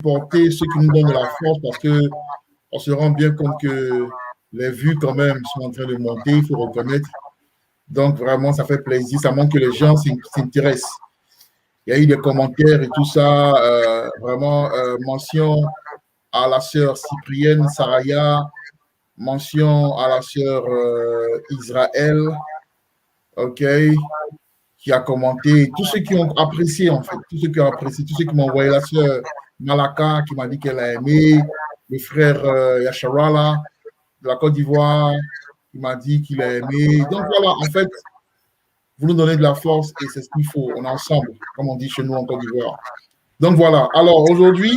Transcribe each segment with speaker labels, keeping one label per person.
Speaker 1: supporter ceux qui nous donnent de la force parce qu'on se rend bien compte que les vues quand même sont en train de monter, il faut reconnaître. Donc vraiment, ça fait plaisir, ça montre que les gens s'intéressent. Il y a eu des commentaires et tout ça, vraiment mention à la sœur Cyprienne Saraya, mention à la sœur Israël, ok, qui a commenté, tous ceux qui ont apprécié en fait, tous ceux qui ont apprécié, tous ceux qui m'ont envoyé, la sœur Malaka qui m'a dit qu'elle a aimé, le frère Yasharala de la Côte d'Ivoire qui m'a dit qu'il a aimé. Donc voilà, en fait, vous nous donnez de la force et c'est ce qu'il faut, on est ensemble, comme on dit chez nous en Côte d'Ivoire. Donc voilà, alors aujourd'hui,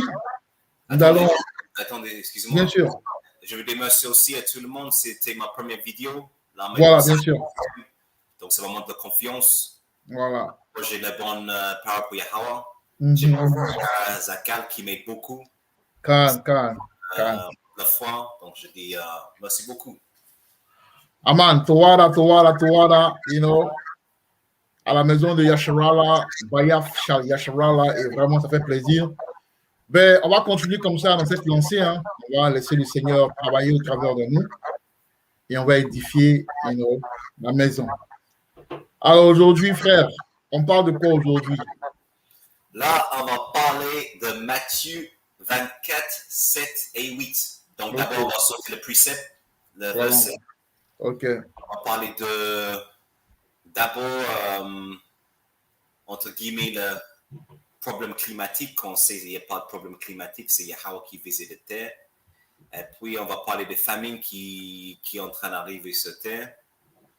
Speaker 1: nous allons...
Speaker 2: Attendez, excusez-moi.
Speaker 1: Bien sûr.
Speaker 2: Je veux remercier aussi à tout le monde, c'était ma première vidéo. Là,
Speaker 1: voilà, bien sûr.
Speaker 2: Donc c'est vraiment de confiance.
Speaker 1: Voilà.
Speaker 2: J'ai la bonne parole pour Yahweh. J'ai mon frère Zakal qui m'aide beaucoup.
Speaker 1: La
Speaker 2: foi, donc je dis merci beaucoup.
Speaker 1: Aman, Tawara, you know, à la maison de Yasharala, Bayaf Yasharala, et vraiment, ça fait plaisir. Ben, on va continuer comme ça dans cette lancée. Hein. On va laisser le Seigneur travailler au travers de nous et on va édifier you know, la maison. Alors aujourd'hui, frère, on parle de quoi aujourd'hui?
Speaker 2: Là, on va parler de Matthieu 24, 7 et 8. Donc d'abord, on va sortir le précepte, le verset.
Speaker 1: Ok.
Speaker 2: On va parler de d'abord, entre guillemets, le problème climatique. Qu'on sait qu'il n'y a pas de problème climatique, c'est Yahweh qui visite la terre. Et puis, on va parler des famines qui est en train d'arriver sur terre.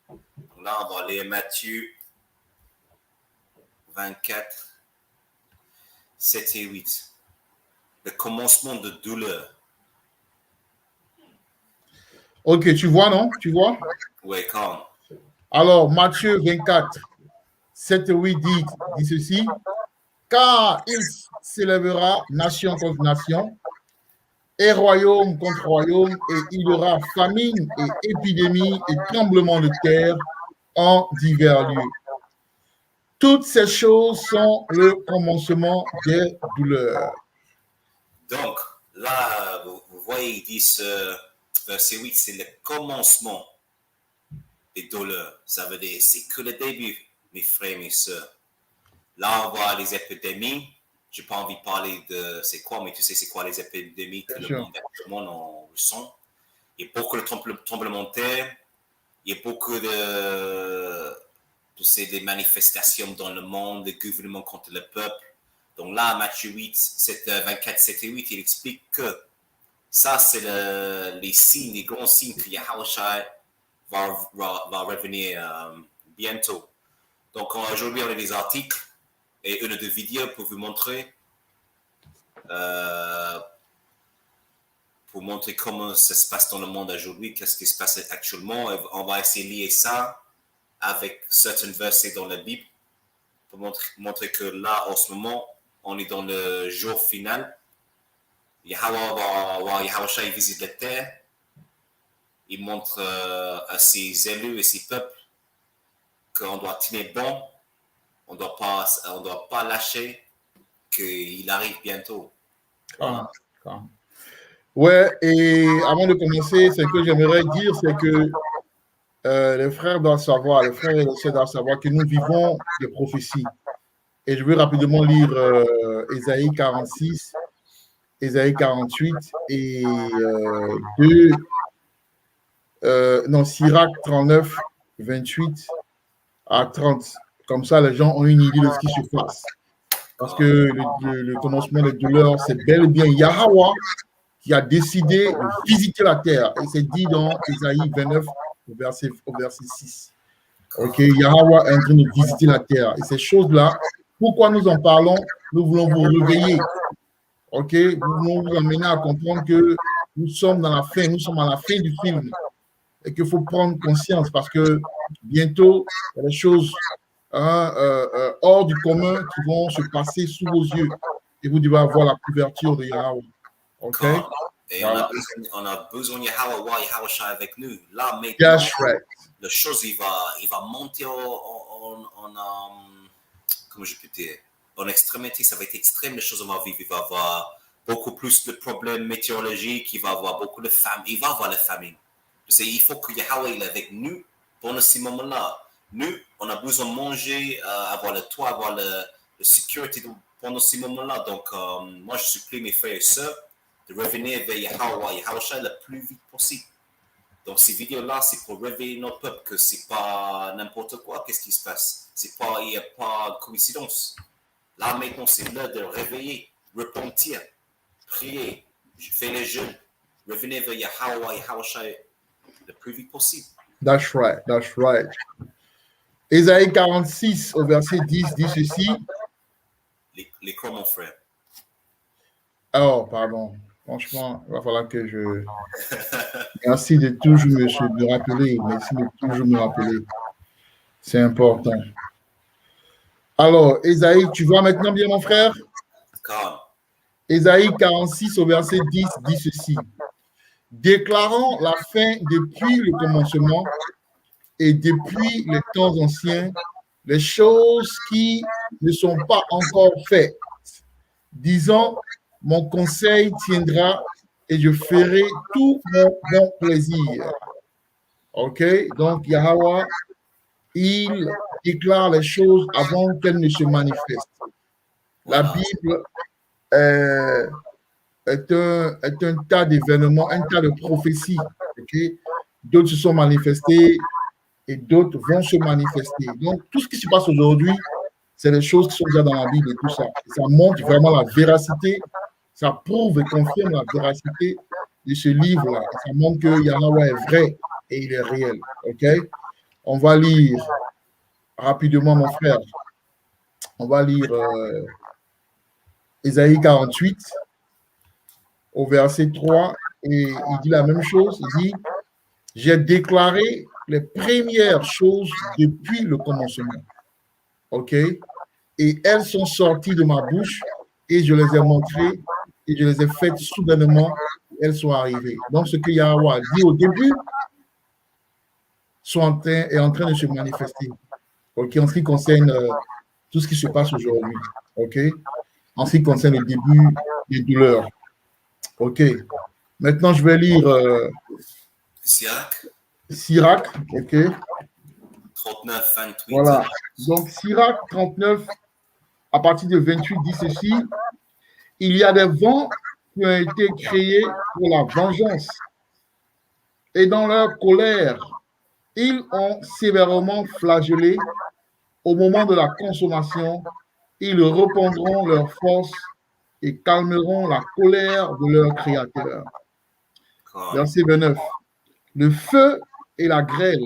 Speaker 2: Donc là, on va aller à Matthieu 24, 7 et 8. Le commencement de douleur.
Speaker 1: Ok, tu vois, non? Tu vois?
Speaker 2: Oui, quand.
Speaker 1: Alors, Matthieu 24, 7 et 8 dit ceci. Car il s'élèvera nation contre nation et royaume contre royaume, et il y aura famine et épidémie et tremblement de terre en divers lieux. Toutes ces choses sont le commencement des douleurs.
Speaker 2: Donc, là, vous voyez, il dit verset 8, c'est le commencement des douleurs. Ça veut dire, c'est que le début, mes frères, mes sœurs. Là, on voit les épidémies. Je n'ai pas envie de parler de c'est quoi, mais tu sais, c'est quoi les épidémies que le monde en ressent. Il y a beaucoup de tremblements de terre. Il y a beaucoup de, tu sais, des manifestations dans le monde, des gouvernements contre le peuple. Donc là, Matthieu 8, 24, 7 et 8, il explique que ça, c'est les signes, les grands signes que Yahushua va revenir bientôt. Donc aujourd'hui, on a des articles et une ou deux vidéos pour vous montrer comment ça se passe dans le monde aujourd'hui, qu'est-ce qui se passe actuellement. On va essayer de lier ça avec certains versets dans la Bible pour montrer que là, en ce moment, on est dans le jour final. Yahushua il visite la terre. Il montre à ses élus et ses peuples qu'on doit tenir bon. On ne doit pas lâcher, qu'il arrive bientôt. Voilà.
Speaker 1: Ouais, et avant de commencer, ce que j'aimerais dire, c'est que les frères doivent savoir, les frères et les sœurs doivent savoir que nous vivons des prophéties. Et je vais rapidement lire Ésaïe 46, Ésaïe 48 et Sirach 39, 28 à 30. Comme ça, les gens ont une idée de ce qui se passe. Parce que le commencement des douleurs, c'est bel et bien Yahweh qui a décidé de visiter la terre. Et c'est dit dans Ésaïe 29, au verset 6. Ok, Yahweh est en train de visiter la terre. Et ces choses-là, pourquoi nous en parlons? Nous voulons vous réveiller. Ok, nous voulons vous amener à comprendre que nous sommes dans la fin, nous sommes à la fin du film. Et qu'il faut prendre conscience parce que bientôt, il y a des choses hors du commun qui vont se passer sous vos yeux. Et vous devez avoir la couverture de Yahweh. OK?
Speaker 2: Et voilà. on a besoin de Yahweh avec nous. Là, maintenant, la chose, il va monter comment je peux dire, en extrémité, ça va être extrême, les choses on va vivre. Il va y avoir beaucoup plus de problèmes météorologiques, il va avoir beaucoup de famine, il va avoir la famine. Il faut que Yahweh est avec nous pendant ces moments-là. Nous, on a besoin de manger, avoir le toit, avoir la sécurité pendant ces moments-là. Donc, moi, je supplie mes frères et sœurs de revenir vers Yahweh le plus vite possible. Donc, ces vidéos-là, c'est pour réveiller notre peuple que c'est pas n'importe quoi. Qu'est-ce qui se passe? Il n'y a pas de coïncidence. Là, maintenant, c'est l'heure de réveiller, repentir, prier, faire les jeûnes, revenir vers Yahweh le plus vite possible.
Speaker 1: That's right, that's right. Ésaïe 46 au verset 10 dit ceci.
Speaker 2: Les quoi, mon frère?
Speaker 1: Oh, pardon. Franchement, il va falloir que je... Merci de toujours me rappeler. Merci de toujours me rappeler. C'est important. Alors, Ésaïe, tu vois maintenant bien, mon frère?
Speaker 2: Calme.
Speaker 1: Ésaïe 46 au verset 10 dit ceci. Déclarant la fin depuis le commencement et depuis les temps anciens, les choses qui ne sont pas encore faites, disant, mon conseil tiendra et je ferai tout mon bon plaisir. OK? Donc, Yahweh, il déclare les choses avant qu'elles ne se manifestent. La Bible est un tas d'événements, un tas de prophéties. Okay? D'autres se sont manifestés et d'autres vont se manifester. Donc, tout ce qui se passe aujourd'hui, c'est des choses qui sont déjà dans la Bible et tout ça. Et ça montre vraiment la véracité, ça prouve et confirme la véracité de ce livre-là. Ça montre que Yahweh est vrai et il est réel. OK? On va lire rapidement, mon frère. On va lire Ésaïe 48 au verset 3 et il dit la même chose. Il dit, j'ai déclaré les premières choses depuis le commencement. OK? Et elles sont sorties de ma bouche et je les ai montrées et je les ai faites soudainement. Elles sont arrivées. Donc, ce que Yahweh dit au début est en train de se manifester. OK? En ce qui concerne tout ce qui se passe aujourd'hui. OK? En ce qui concerne le début des douleurs. OK. Maintenant, je vais lire Sirach. OK.
Speaker 2: 39, 28.
Speaker 1: Voilà. Donc, Sirach 39, à partir de 28, dit ceci. Il y a des vents qui ont été créés pour la vengeance. Et dans leur colère, ils ont sévèrement flagellé. Au moment de la consommation, ils reprendront leur force et calmeront la colère de leur Créateur. Verset 29. Le feu et la grêle,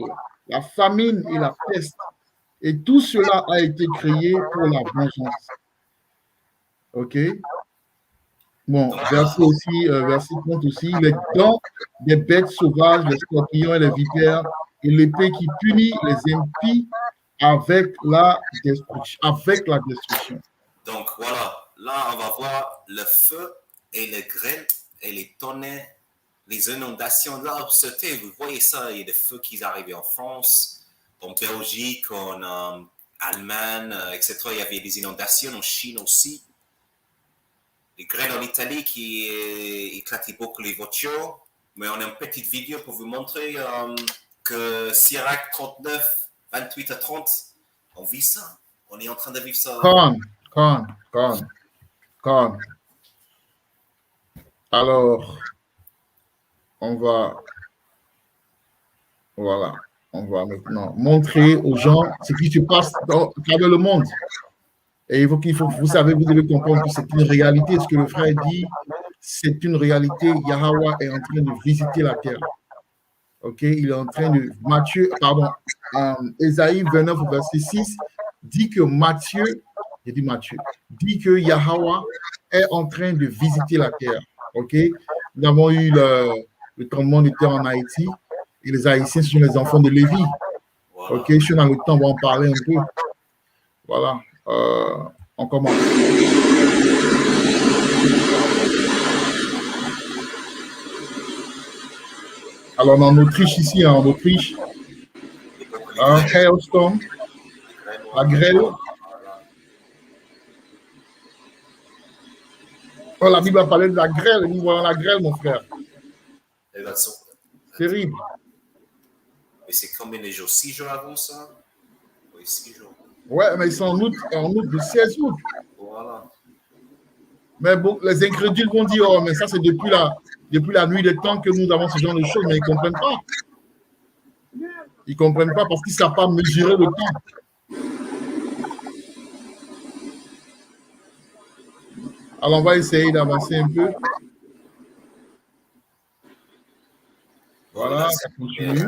Speaker 1: la famine et la peste, et tout cela a été créé pour la vengeance. OK? Bon, verset 30 aussi. Les dents des bêtes sauvages, les scorpions et les vipères, et l'épée qui punit les impies avec la destruction.
Speaker 2: Donc voilà, là on va voir le feu et le grêle et les tonnerres, les inondations. Là, vous voyez ça, il y a des feux qui arrivent en France, en Belgique, en Allemagne, etc. Il y avait des inondations en Chine aussi. Les grêles en Italie qui éclataient beaucoup les voitures. Mais on a une petite vidéo pour vous montrer que Sirach 39, 28 à 30, on vit ça. On est en train de vivre ça.
Speaker 1: Calme. Alors, on va maintenant montrer aux gens ce qui se passe dans le monde. Et vous savez, vous devez comprendre que c'est une réalité. Ce que le frère dit, c'est une réalité. Yahweh est en train de visiter la terre. OK? Il est en train de... Ésaïe 29, verset 6, dit que dit que Yahweh est en train de visiter la terre. OK? Nous avons eu le tremblement de terre en Haïti. Et les Haïtiens sont les enfants de Lévi. OK? Je suis dans le temps, on va en parler un peu. Voilà. On commence. Alors, en Autriche, ici, en Autriche, un hailstorm, la grêle. Oh, la Bible a parlé de la grêle, nous voyons la grêle, mon frère.
Speaker 2: Regarde ça.
Speaker 1: Terrible.
Speaker 2: Et c'est combien de jours? 6 jours avant ça? Oui, 6 jours.
Speaker 1: Ouais, mais c'est en août, le 16 août.
Speaker 2: Voilà.
Speaker 1: Mais bon, les incrédules vont dire, oh, mais ça, c'est depuis la nuit des temps que nous avons ce genre de choses, mais ils ne comprennent pas. Ils ne comprennent pas parce qu'ils ne savent pas mesurer le temps. Alors, on va essayer d'avancer un peu. Voilà, ça continue.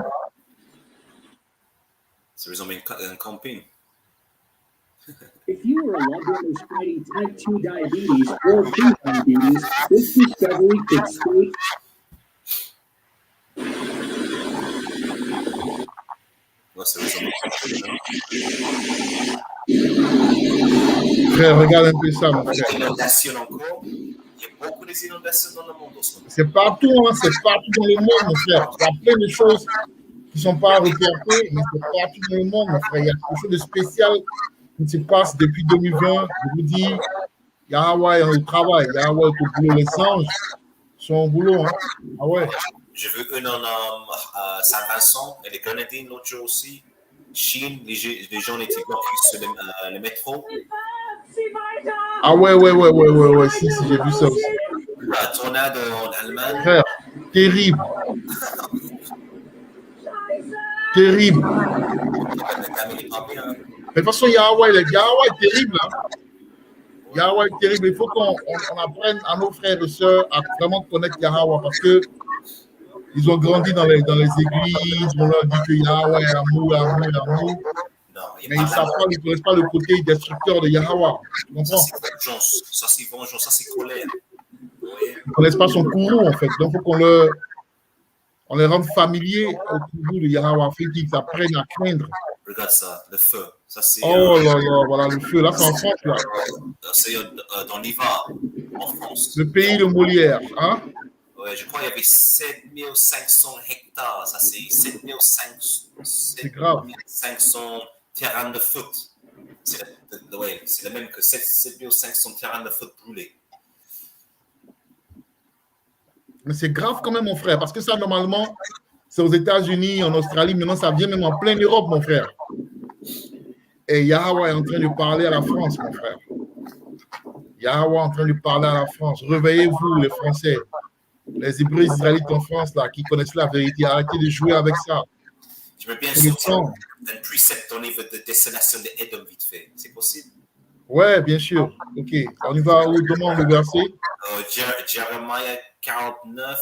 Speaker 2: Ça résume une campagne.
Speaker 3: If you are a loved one who's fighting type 2 diabetes or prediabetes, this discovery could save.
Speaker 2: Ouais, ça résume
Speaker 1: Frère, regarde un peu ça, mon frère.
Speaker 2: Inondations encore. Il y a beaucoup d'inondations dans le monde en ce moment.
Speaker 1: C'est partout, hein, c'est partout dans le monde, mon frère. Il y a plein de choses qui ne sont pas reportées, mais c'est partout dans le monde, mon frère. Il y a quelque chose de spécial qui se passe depuis 2020. Je vous dis, Yahweh est au travail. Yahweh est au boulot. Les anges sont au boulot. Hein. Ah ouais.
Speaker 2: Je veux une en Saint-Vincent et les Grenadines l'autre jour aussi. Chine, les gens étaient bloqués sur le métro.
Speaker 1: Ah ouais, si, j'ai vu ça aussi.
Speaker 2: La tornade en Allemagne.
Speaker 1: Frère, terrible. Terrible. Mais de toute façon, Yahweh est terrible. Hein. Yahweh est terrible. Il faut qu'on apprenne à nos frères et sœurs à vraiment connaître Yahweh parce que ils ont grandi dans les églises, on leur dit que Yahweh est amour.
Speaker 2: Non,
Speaker 1: mais ils ne savent pas, ils ne connaissent pas le côté destructeur de Yahweh. Tu comprends?
Speaker 2: Ça c'est vengeance, ça c'est colère.
Speaker 1: Ils ne connaissent pas son courroux en fait. Donc il faut qu'on les rende familiers au courroux de Yahweh afin qu'ils apprennent à craindre.
Speaker 2: Regarde ça, le feu. Ça, c'est,
Speaker 1: oh là là, voilà le feu. Là, c'est en France. Là.
Speaker 2: C'est dans l'Ivar, en France.
Speaker 1: Le pays de Molière. Hein?
Speaker 2: Ouais, je crois qu'il y avait 7500 hectares. Ça, c'est 7500 terrains de foot. C'est le même que 7500 terrains de foot brûlés.
Speaker 1: Mais c'est grave quand même, mon frère, parce que ça, normalement, c'est aux États-Unis, en Australie, maintenant, ça vient même en pleine Europe, mon frère. Et Yahweh est en train de parler à la France, mon frère. Yahweh est en train de parler à la France. Réveillez-vous, les Français. Les Hébreux israélites en France, là, qui connaissent la vérité, arrêtez de jouer avec ça.
Speaker 2: Je veux bien sortir un précepte au niveau de désolation de Edom vite fait. C'est possible?
Speaker 1: Ouais, bien sûr. OK. On y va où? Demande le verset.
Speaker 2: Jeremiah 49,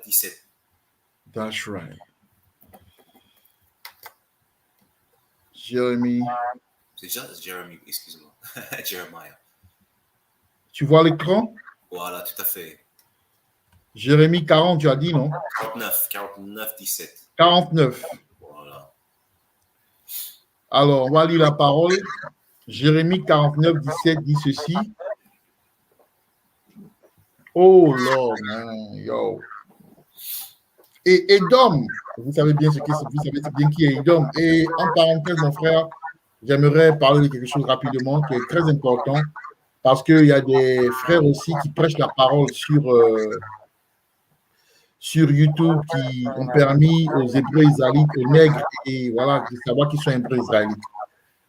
Speaker 2: 17.
Speaker 1: That's right. Jérémie.
Speaker 2: C'est Jérémie, excuse-moi. Jeremiah.
Speaker 1: Tu vois l'écran?
Speaker 2: Voilà, tout à fait.
Speaker 1: Jérémie 40, tu as dit, non?
Speaker 2: 49, 17.
Speaker 1: 49.
Speaker 2: Voilà.
Speaker 1: Alors, on va lire la parole. Jérémie 49, 17 dit ceci. Oh Lord, man, yo. Et Edom, vous savez bien qui est Edom. Et en parenthèse, mon frère, j'aimerais parler de quelque chose rapidement qui est très important parce qu'il y a des frères aussi qui prêchent la parole sur YouTube qui ont permis aux Hébreux israélites, aux nègres, et voilà, de savoir qu'ils sont Hébreux israélites.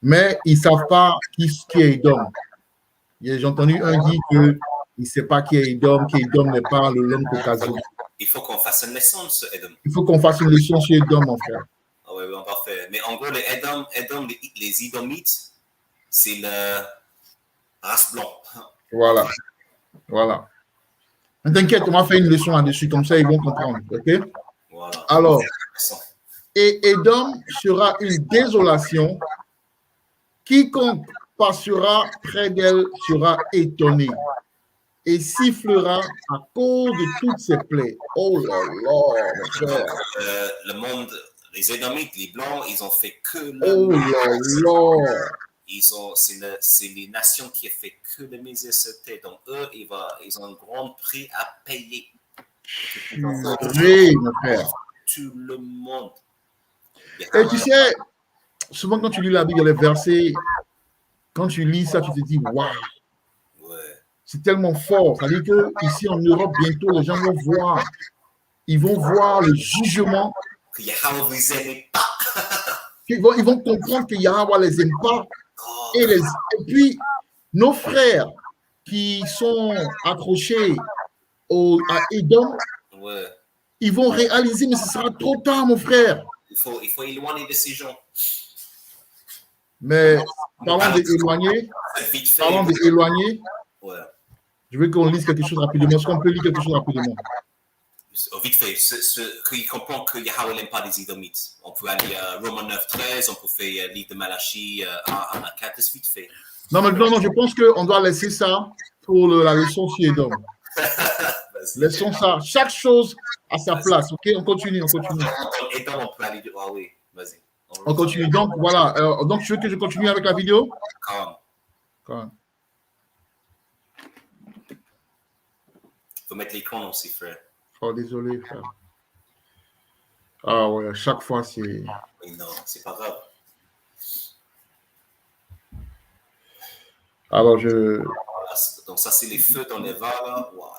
Speaker 1: Mais ils ne savent pas qui est Edom. J'ai entendu un dire qu'il ne sait pas qui est Edom, qu'Edom n'est pas l'homme caucasien.
Speaker 2: Il faut qu'on fasse une leçon sur Edom.
Speaker 1: Il faut qu'on fasse une leçon sur Edom, mon frère.
Speaker 2: Ah oui, parfait. Mais en gros, les Edomites, c'est la race blanche.
Speaker 1: Voilà. Mais t'inquiète, on va faire une leçon là-dessus, comme ça ils vont comprendre. OK?
Speaker 2: Voilà.
Speaker 1: Alors, et Edom sera une désolation. Quiconque passera près d'elle sera étonné et sifflera à cause de toutes ses plaies. Oh là là, mon frère.
Speaker 2: Le monde, les Édomites, les Blancs, ils ont fait que le
Speaker 1: oh là là.
Speaker 2: C'est les nations qui ont fait que le misère sur terre. Donc, eux, ils ont un grand prix à payer.
Speaker 1: Oui, mon frère.
Speaker 2: Tout le monde.
Speaker 1: Et tu sais, souvent quand tu lis la Bible, les versets, quand tu lis ça, tu te dis, waouh, c'est tellement fort. Ça veut dire qu'ici en Europe, bientôt, les gens vont voir. Ils vont voir le jugement.
Speaker 2: Que Yahweh vous aime pas.
Speaker 1: Ils vont comprendre que Yahweh ne les aime pas.
Speaker 2: Oh,
Speaker 1: Et puis, nos frères qui sont accrochés à Édom,
Speaker 2: ouais.
Speaker 1: ils vont réaliser, mais ce sera trop tard, mon frère.
Speaker 2: Il faut éloigner de ces gens.
Speaker 1: Mais parlons d'éloigner.
Speaker 2: Vite fait.
Speaker 1: Parlons d'éloigner.
Speaker 2: Ouais.
Speaker 1: Je veux qu'on lise quelque chose rapidement. Est-ce qu'on peut lire quelque chose rapidement?
Speaker 2: Vite fait, qu'il comprend que Yahweh n'aime pas les Édomites. On peut aller à Romains 9, 13, on peut faire le livre de Malachie 1 à 4, vite fait.
Speaker 1: Non, mais non, je pense qu'on doit laisser ça pour la leçon sur Édom. Laissons ça. Chaque chose à sa place. OK, on continue, on continue.
Speaker 2: Édom, on peut aller. Ah oui, vas-y.
Speaker 1: On continue. Donc, voilà. Donc, tu veux que je continue avec la vidéo?
Speaker 2: Quand faut mettre l'écran aussi, frère.
Speaker 1: Oh, désolé, frère. Ah ouais, à chaque fois, c'est...
Speaker 2: Oui, non, c'est pas grave.
Speaker 1: Alors,
Speaker 2: donc, ça, c'est les feux dans les vagues, là. Wow.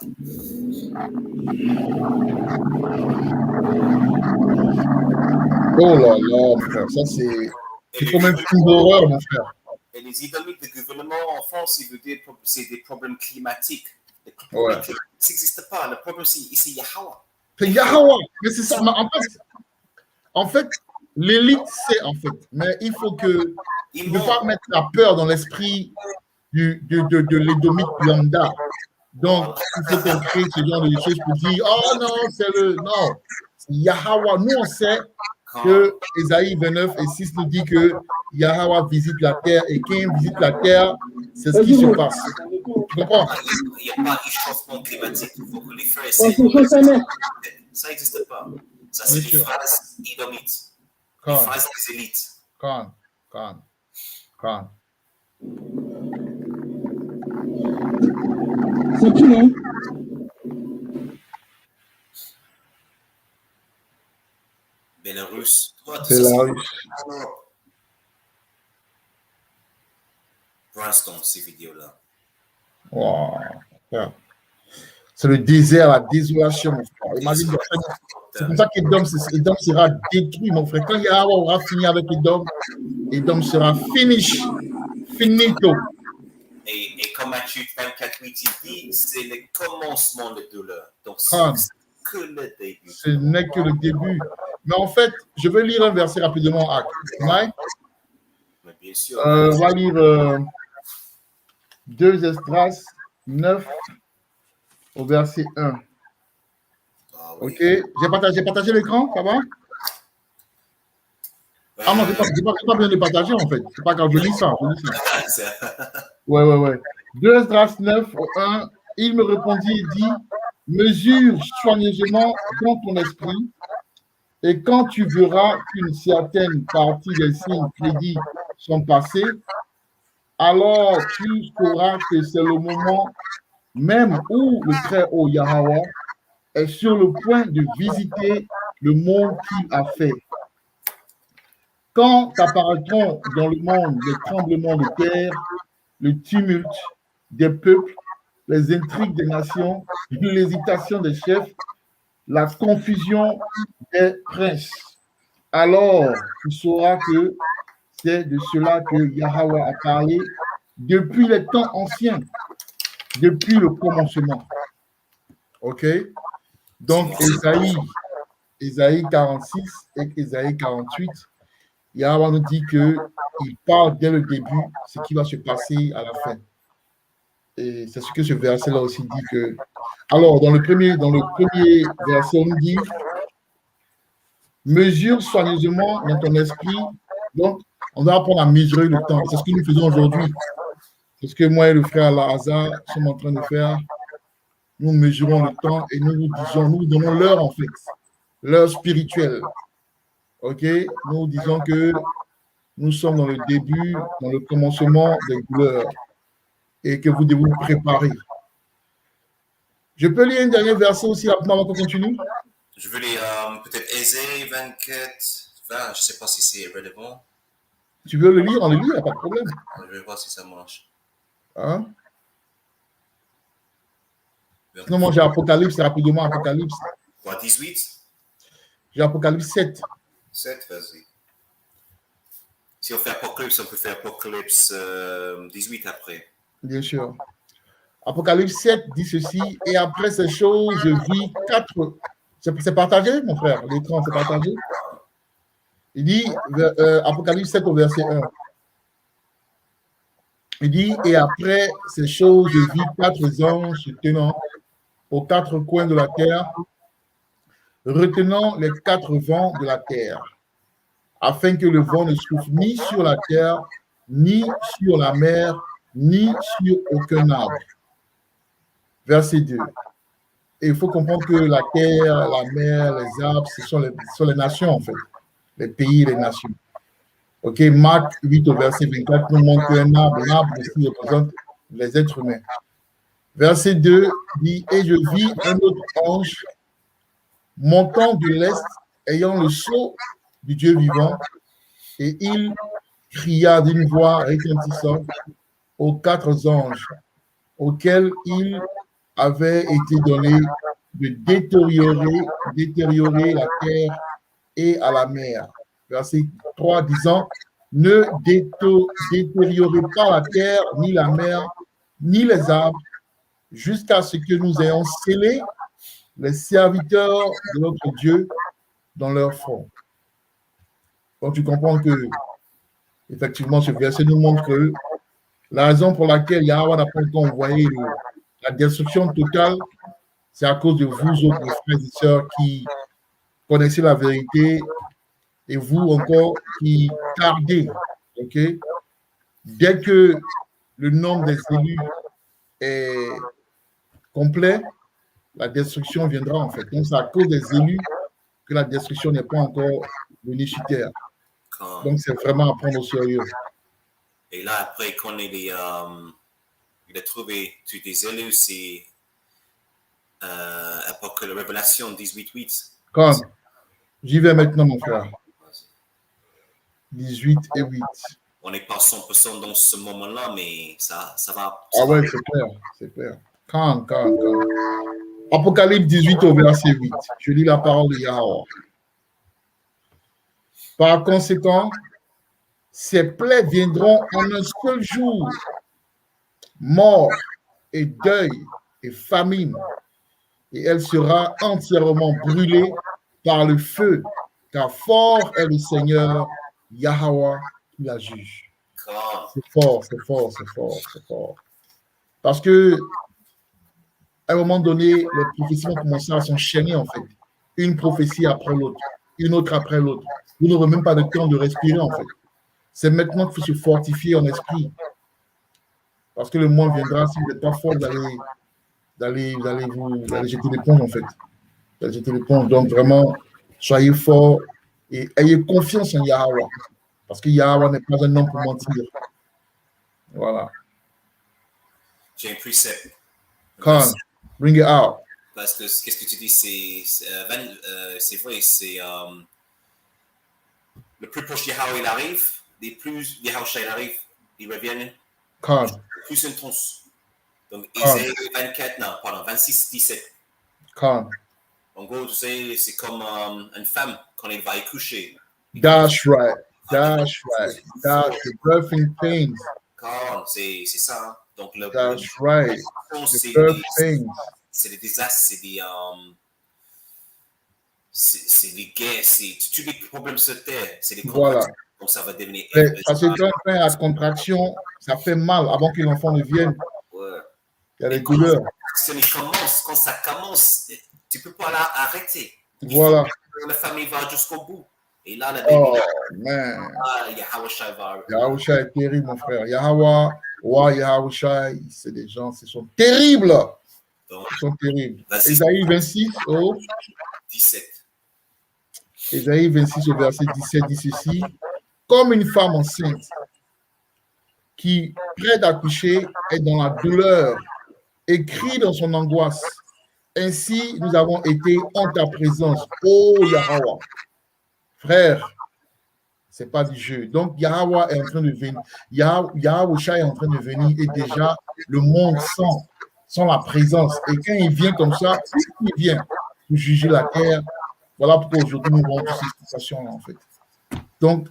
Speaker 1: Oh là là, mon frère, ça, c'est comme un film d'horreur, mon frère.
Speaker 2: Et les Édomites, le gouvernement en France, il veut dire que c'est des problèmes climatiques. Les problèmes climatiques n'existent pas. Le problème, c'est Yahweh.
Speaker 1: C'est Yahweh. Mais c'est ça. En fait, l'élite sait, en fait. Mais il faut que... Il ne faut pas mettre la peur dans l'esprit de l'édomite lambda. Donc, il faut qu'on crée ce genre de choses pour dire, oh non, c'est le... Non, c'est Yahweh. Nous, on sait que Ésaïe 29 et 6 nous dit que Yahweh visite la terre et quand il visite la terre, c'est ce qui se passe. Tu comprends?
Speaker 2: Il n'y a pas de changement climatique. Il faut que les frères ça n'existe pas. Ça, c'est des phrases édomites. Des phrases des élites.
Speaker 1: Quand.
Speaker 3: C'est qui, hein?
Speaker 2: Bélarus.
Speaker 1: Bélarus.
Speaker 2: Pour l'instant, ces vidéos-là.
Speaker 1: Wow. C'est le désert, la désolation, mon frère. Imagine, c'est comme ça qu'Édom sera détruit, mon frère. Quand Yahweh aura fini avec Édom sera finito.
Speaker 2: Et comme Matthieu 24, 8, il dit, c'est le commencement de douleur. Donc, c'est que le début.
Speaker 1: Ce n'est que le début. Mais en fait, je vais lire un verset rapidement. Ouais?
Speaker 2: Mais bien sûr.
Speaker 1: On va lire 2 Esdras 9 au verset 1.
Speaker 2: Ah, oui.
Speaker 1: OK? J'ai partagé l'écran, ça va? Ah non, je n'ai pas bien de partager, en fait. C'est pas grave, je lis ça. Ouais. 2 Esdras 9 au 1, il me répondit et dit, mesure soigneusement dans ton esprit, et quand tu verras qu'une certaine partie des signes prédits sont passés, alors tu sauras que c'est le moment même où le Très-Haut Yahweh est sur le point de visiter le monde qu'il a fait. Quand apparaîtront dans le monde les tremblements de terre, le tumulte des peuples, les intrigues des nations, l'hésitation des chefs, la confusion des princes, alors tu sauras que c'est de cela que Yahweh a parlé depuis les temps anciens, depuis le commencement. OK? Donc, Ésaïe 46 et Ésaïe 48, Yahweh nous dit qu'il parle dès le début ce qui va se passer à la fin. Et c'est ce que ce verset-là aussi dit que... Alors, dans le premier verset, on dit « Mesure soigneusement dans ton esprit. » Donc, on doit apprendre à mesurer le temps. C'est ce que nous faisons aujourd'hui. C'est ce que moi et le frère Lazare sommes en train de faire. Nous mesurons le temps et nous donnons l'heure en fait, l'heure spirituelle. OK? Nous disons que nous sommes dans le début, dans le commencement des douleurs et que vous devez vous préparer. Je peux lire un dernier verset aussi rapidement avant qu'on continue?
Speaker 2: Je veux lire peut-être Ésaïe 24, 20, je ne sais pas si c'est relevant.
Speaker 1: Tu veux le lire? On le lit, il n'y a pas de problème.
Speaker 2: Je vais voir si ça marche.
Speaker 1: Hein? Sinon, moi, j'ai Apocalypse, rapidement, Apocalypse.
Speaker 2: Quoi, 18?
Speaker 1: J'ai Apocalypse 7.
Speaker 2: 7, vas-y. Si on fait Apocalypse, on peut faire Apocalypse 18 après.
Speaker 1: Bien sûr. Apocalypse 7 dit ceci, et après ces choses, je vis 4. C'est partagé, mon frère, l'écran, c'est partagé. Il dit, Apocalypse 7 au verset 1. Il dit, et après ces choses, je vis 4 anges se tenant aux 4 coins de la terre, retenant les 4 vents de la terre, afin que le vent ne souffle ni sur la terre, ni sur la mer, ni sur aucun arbre. Verset 2. Et il faut comprendre que la terre, la mer, les arbres, ce sont les nations, en fait. Les pays, les nations. OK, Marc 8 au verset 24 nous montre qu'un arbre aussi représente les êtres humains. Verset 2 dit, et je vis un autre ange montant de l'est, ayant le sceau du Dieu vivant, et il cria d'une voix retentissante aux 4 anges auxquels il avait été donné de détériorer la terre et à la mer. Verset 3 disant, ne détériorez pas la terre, ni la mer, ni les arbres, jusqu'à ce que nous ayons scellé les serviteurs de notre Dieu dans leur front. Donc tu comprends que, effectivement, ce verset nous montre que la raison pour laquelle Yahweh n'a pas encore envoyé la destruction totale, c'est à cause de vous autres, frères et sœurs, qui connaissez la vérité, et vous encore qui tardez. OK? Dès que le nombre des élus est complet, la destruction viendra en fait. Donc c'est à cause des élus que la destruction n'est pas encore venue sur terre. Donc c'est vraiment à prendre au sérieux.
Speaker 2: Et là, après qu'on ait il a trouvé tous des élus, c'est à part que la Révélation 18:8.
Speaker 1: Quand j'y vais maintenant, mon frère. 18 et 8.
Speaker 2: On n'est pas 100% dans ce moment-là, mais ça va.
Speaker 1: Ah ouais, c'est clair, c'est clair. Quand. Apocalypse 18 au verset 8. Je lis la parole de Yahweh. Par conséquent, ces plaies viendront en un seul jour. Mort et deuil et famine. Et elle sera entièrement brûlée par le feu, car fort est le Seigneur Yahweh qui la juge. C'est fort. Parce que à un moment donné, les prophéties vont commencer à s'enchaîner en fait. Une prophétie après l'autre, une autre après l'autre. Vous n'aurez même pas le temps de respirer en fait. C'est maintenant qu'il faut se fortifier en esprit. Parce que le monde viendra, si vous n'êtes pas fort, d'aller jeter l'éponge en fait. D'aller jeter l'éponge. Donc vraiment, soyez forts et ayez confiance en Yahweh. Parce que Yahweh n'est pas un homme pour mentir. Voilà.
Speaker 2: J'ai un précepte.
Speaker 1: Come, bring it out.
Speaker 2: Parce que qu'est-ce que tu dis, c'est vrai, c'est le plus proche Yahweh il arrive, les plus Yahweh il arrive, ils reviennent.
Speaker 1: Come.
Speaker 2: Plus intense. Donc, Isaïe 24, non, pardon, 26, 17.
Speaker 1: Come.
Speaker 2: En gros, tu sais, c'est comme une femme quand elle va accoucher.
Speaker 1: That's right. That's the birthing pains.
Speaker 2: C'est ça. Hein? Donc,
Speaker 1: That's right. The birth pains.
Speaker 2: C'est des désastres, c'est des guerres, c'est tous les problèmes sur terre, c'est des contractions.
Speaker 1: Voilà.
Speaker 2: Donc, ça va devenir.
Speaker 1: Parce que quand on fait la contraction, ça fait mal avant que l'enfant ne vienne.
Speaker 2: Ouais.
Speaker 1: Il y a des douleurs.
Speaker 2: Quand ça commence, tu ne peux pas l'arrêter.
Speaker 1: Voilà.
Speaker 2: La famille va jusqu'au bout. Et là, la
Speaker 1: oh, man.
Speaker 2: Yahweh va.
Speaker 1: Yahweh est terrible, mon frère. Yahweh, c'est des gens, ils sont terribles.
Speaker 2: Donc,
Speaker 1: ils sont terribles. Isaïe 26 au
Speaker 2: 17.
Speaker 1: Isaïe 26 au verset 17 dit ceci. Comme une femme enceinte qui, près d'accoucher, est dans la douleur et crie dans son angoisse. Ainsi, nous avons été en ta présence, ô Yahweh. Frère, ce n'est pas du jeu. Donc, Yahweh est en train de venir. Yahweh est en train de venir et déjà, le monde sent sans la présence. Et quand il vient comme ça, il vient pour juger la terre. Voilà pourquoi aujourd'hui nous voyons toutes ces situations-là, en fait. Donc,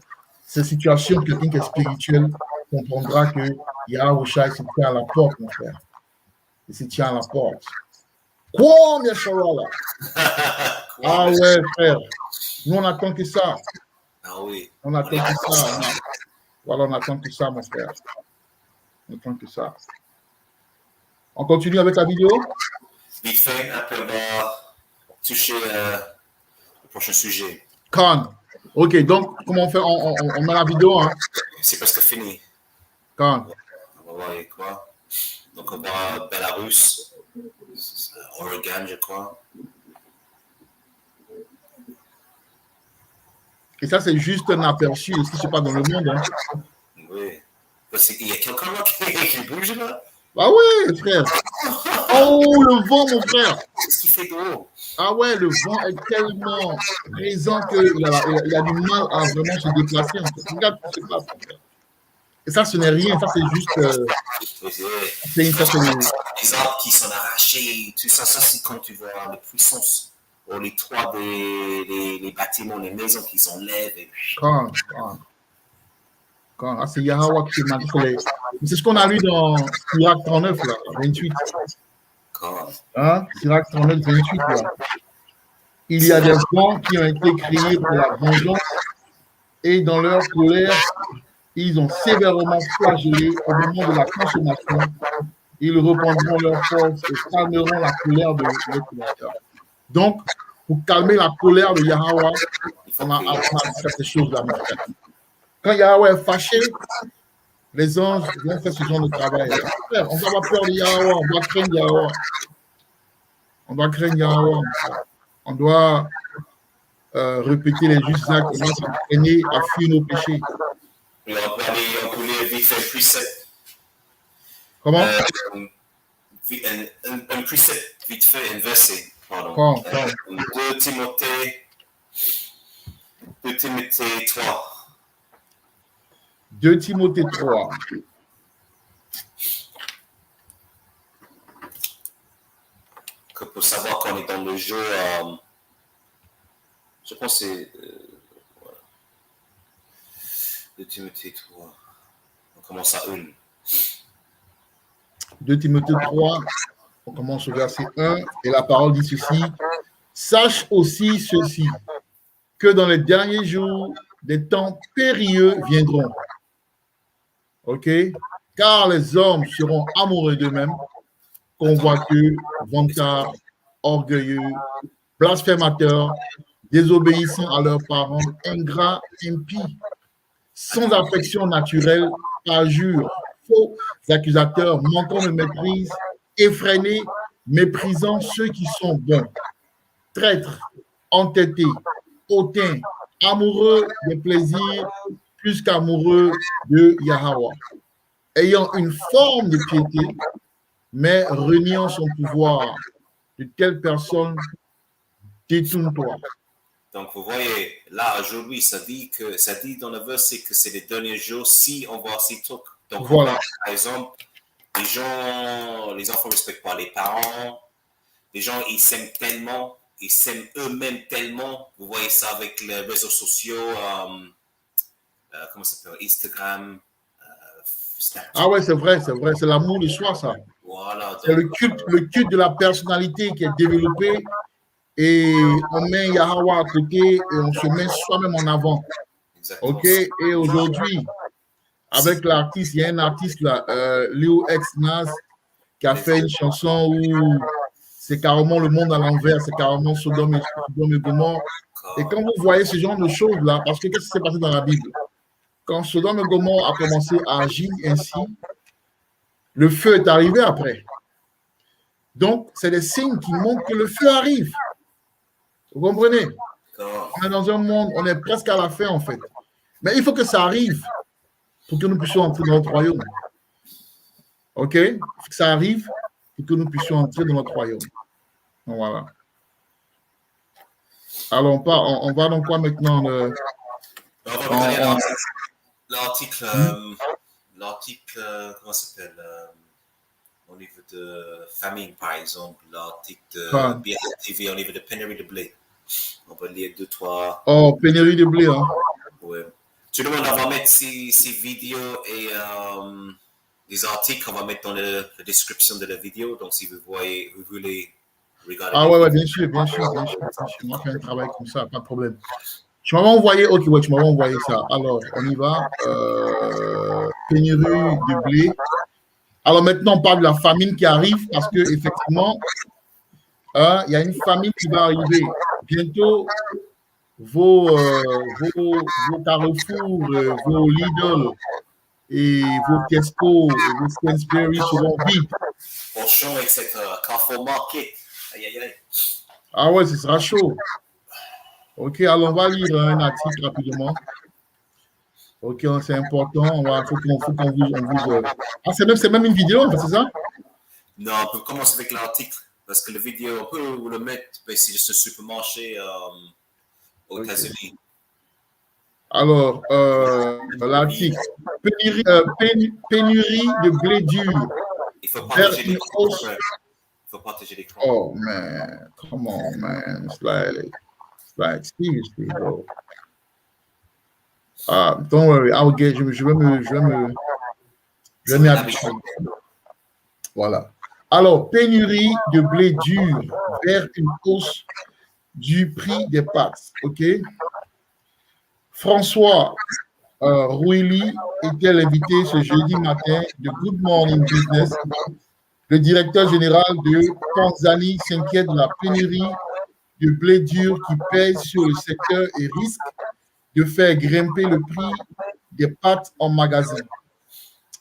Speaker 1: ces situations, quelqu'un qui est spirituel comprendra que Yahweh se tient à la porte, mon frère. Il se tient à la porte. Quoi, Yeshua, là? Ah ouais, frère. Nous, on attend que ça.
Speaker 2: Ah oui.
Speaker 1: On attend que ça. Voilà, on attend que ça, mon frère. On attend que ça. On continue avec la vidéo?
Speaker 2: Vite fait, après on va toucher le prochain sujet.
Speaker 1: Khan. Ok, donc, comment on fait? On met la vidéo, hein?
Speaker 2: C'est presque fini.
Speaker 1: Khan.
Speaker 2: On va voir quoi. Donc on va Belarus, Oregon, je crois.
Speaker 1: Et ça, c'est juste un aperçu de ce qui se passe dans le monde, hein?
Speaker 2: Oui. Il y a quelqu'un là qui bouge là?
Speaker 1: Ah ouais, frère. Oh, le vent, mon frère.
Speaker 2: Qu'est-ce qu'il fait gros?
Speaker 1: Ah ouais, le vent est tellement présent qu'il a du mal à vraiment se déplacer. En fait. Regarde ce qui se passe. En fait. Et ça, ce n'est rien. Ça, c'est juste...
Speaker 2: c'est les arbres qui sont arrachés. Tout ça, c'est quand tu vois la puissance. Les toits des bâtiments, les maisons qui s'enlèvent.
Speaker 1: Ah, c'est Yahweh qui m'a dit. C'est ce qu'on a lu dans Sirach 39, là, 28. Hein? Sirach 39, 28, là. Il y a des vents qui ont été créés pour la vengeance et dans leur colère, ils ont sévèrement flagellé au moment de la consommation. Ils reprendront leur force et calmeront la colère de leur créateur. Donc, pour calmer la colère de Yahweh, on a quelque chose là. Quand Yahweh est fâché, les anges vont faire ce genre de travail. On doit avoir peur de Yahweh, on doit craindre Yahweh. On doit craindre Yahweh. On doit répéter les justes actes, on doit s'entraîner à fuir nos péchés.
Speaker 2: On peut lire vite fait un précepte.
Speaker 1: Comment?
Speaker 2: Un précepte vite fait, un verset. Pardon. 2 Timothée 3.
Speaker 1: 2 Timothée 3.
Speaker 2: Que pour savoir qu'on est dans le jeu, je pense que c'est 2 Timothée 3. On commence à 1.
Speaker 1: 2 Timothée 3, on commence au verset 1, et la parole dit ceci. Sache aussi ceci, que dans les derniers jours, des temps périlleux viendront. OK? Car les hommes seront amoureux d'eux-mêmes, convoiteux, vantards, orgueilleux, blasphémateurs, désobéissants à leurs parents, ingrats, impies, sans affection naturelle, parjures, faux accusateurs, manquant de maîtrise, effrénés, méprisant ceux qui sont bons, traîtres, entêtés, hautains, amoureux des plaisirs plus qu'amoureux de Yahweh, ayant une forme de piété, mais reniant son pouvoir. De telles personnes, détourne-toi.
Speaker 2: Donc, vous voyez, là, aujourd'hui, ça dit dans le verset que c'est les derniers jours si on voit ces trucs. Donc,
Speaker 1: voilà.
Speaker 2: Par exemple, les enfants ne respectent pas les parents. Les gens, ils s'aiment tellement, ils s'aiment eux-mêmes tellement. Vous voyez ça avec les réseaux sociaux, comment ça s'appelle, Instagram, Snapchat.
Speaker 1: Ah ouais, c'est vrai, c'est l'amour de soi, ça.
Speaker 2: Voilà.
Speaker 1: C'est le culte de la personnalité qui est développé et on met Yahweh à côté et on se met soi-même en avant.
Speaker 2: Exactement.
Speaker 1: OK? Et aujourd'hui, avec l'artiste, il y a un artiste là, Lil X Nas, qui a fait une chanson où c'est carrément le monde à l'envers, c'est carrément Sodome et Gomorrhe. Et quand vous voyez ce genre de choses là, parce que qu'est-ce qui s'est passé dans la Bible? Quand Sodome et Gomorrhe a commencé à agir ainsi, le feu est arrivé après. Donc, c'est des signes qui montrent que le feu arrive. Vous comprenez? On est dans un monde, on est presque à la fin en fait. Mais il faut que ça arrive pour que nous puissions entrer dans notre royaume. OK? Il faut que ça arrive pour que nous puissions entrer dans notre royaume. Donc, voilà. Alors, on va dans quoi maintenant?
Speaker 2: On va regarder l'article, comment ça s'appelle? au niveau de famine, par exemple, l'article de
Speaker 1: Ah.
Speaker 2: BFTV au niveau de pénurie de blé. On va lire 2-3.
Speaker 1: Oh, pénurie de blé, hein.
Speaker 2: Ouais. Tout le monde, on va mettre ces vidéos et des articles, on va mettre dans la description de la vidéo. Donc, si vous voulez regarder.
Speaker 1: Ah ouais, bien sûr. On va faire un travail comme ça, pas de problème. Tu m'avais envoyé, ok, ouais, tu m'avais envoyé ça. Alors, on y va. Pénurie de blé. Alors maintenant, on parle de la famine qui arrive parce que effectivement, il y a une famine qui va arriver. Bientôt, vos Carrefour, vos Lidl et vos Tesco, vos Sainsbury seront vides.
Speaker 2: Auchan, etc. Carrefour Market. Aïe, aïe, aïe.
Speaker 1: Ah ouais, ce sera chaud. Ok, alors on va lire un article rapidement. Ok, c'est important. Il faut qu'on vous. Ah, c'est même une vidéo, en fait, c'est ça?
Speaker 2: Non, on peut commencer avec l'article. Parce que la vidéo, on peut vous le mettre. C'est juste un supermarché aux États-Unis.
Speaker 1: Alors, l'article. Pénurie de blé dur.
Speaker 2: Il faut partager l'écran. Il faut partager l'écran.
Speaker 1: Oh, man. Come on, man. It's like seriously, bro. Don't worry, je vais m'y habituer. Voilà. Alors, pénurie de blé dur vers une hausse du prix des pâtes. OK? François Rouili était l'invité ce jeudi matin de Good Morning Business. Le directeur général de Tanzanie s'inquiète de la pénurie de blé dur qui pèse sur le secteur et risque de faire grimper le prix des pâtes en magasin.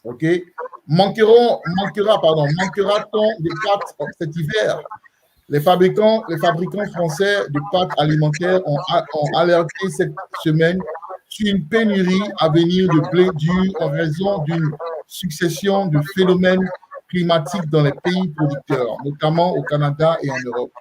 Speaker 1: OK? Manquera-t-on des pâtes cet hiver? Les fabricants français de pâtes alimentaires ont alerté cette semaine sur une pénurie à venir de blé dur en raison d'une succession de phénomènes climatiques dans les pays producteurs, notamment au Canada et en Europe.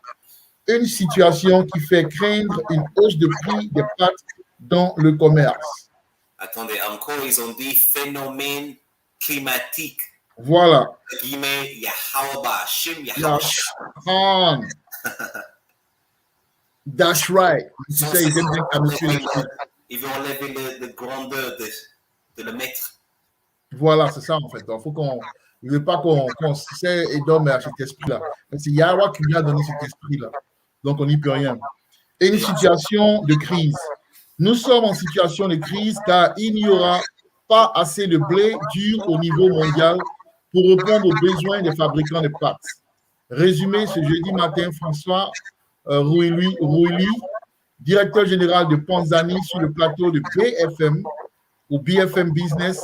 Speaker 1: Une situation qui fait craindre une hausse de prix des pâtes dans le commerce.
Speaker 2: Attendez, encore, ils ont dit phénomène climatique.
Speaker 1: Voilà. That's right. Tu sais, ils aiment bien camoufler.
Speaker 2: Ils vont enlever la grandeur de le mettre.
Speaker 1: Voilà, c'est ça en fait. Donc, faut qu'on ne veut pas qu'on sait et dorme à cet esprit-là. C'est Yahweh qui lui a donné cet esprit-là. Donc, on n'y peut rien. Et une situation de crise. Nous sommes en situation de crise car il n'y aura pas assez de blé dur au niveau mondial pour répondre aux besoins des fabricants de pâtes. Résumé ce jeudi matin, François Rouili, directeur général de Panzani sur le plateau de BFM ou BFM Business.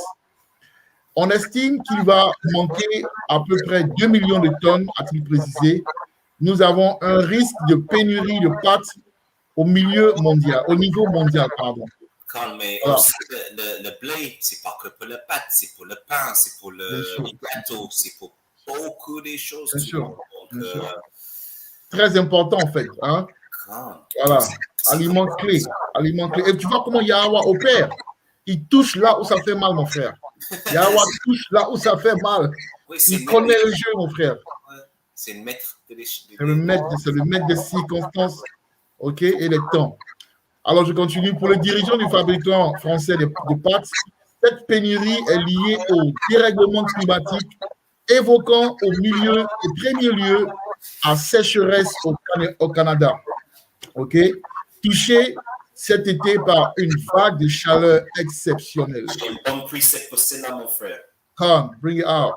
Speaker 1: On estime qu'il va manquer à peu près 2 millions de tonnes, a-t-il précisé. Nous avons un risque de pénurie de pâtes au niveau mondial, pardon.
Speaker 2: Mais aussi, le blé, c'est pas que pour le pâte, c'est pour le pain, c'est pour le gâteau, c'est pour beaucoup de choses.
Speaker 1: Bien sûr. Très important, en fait. Hein? Voilà. Aliment clé. Et tu vois comment Yahweh opère. Il touche là où ça fait mal, mon frère. Yahweh touche là où ça fait mal.
Speaker 2: Oui,
Speaker 1: il connaît le jeu, mon frère.
Speaker 2: C'est le maître
Speaker 1: c'est le maître des circonstances, OK, et des temps. Alors, je continue. Pour le dirigeant du fabricant français de pâtes, cette pénurie est liée au dérèglement climatique, évoquant au premier lieu à sécheresse au Canada. OK? Touché cet été par une vague de chaleur exceptionnelle.
Speaker 2: J'ai une bonne preset pour celle-là, mon frère.
Speaker 1: Come, bring it out.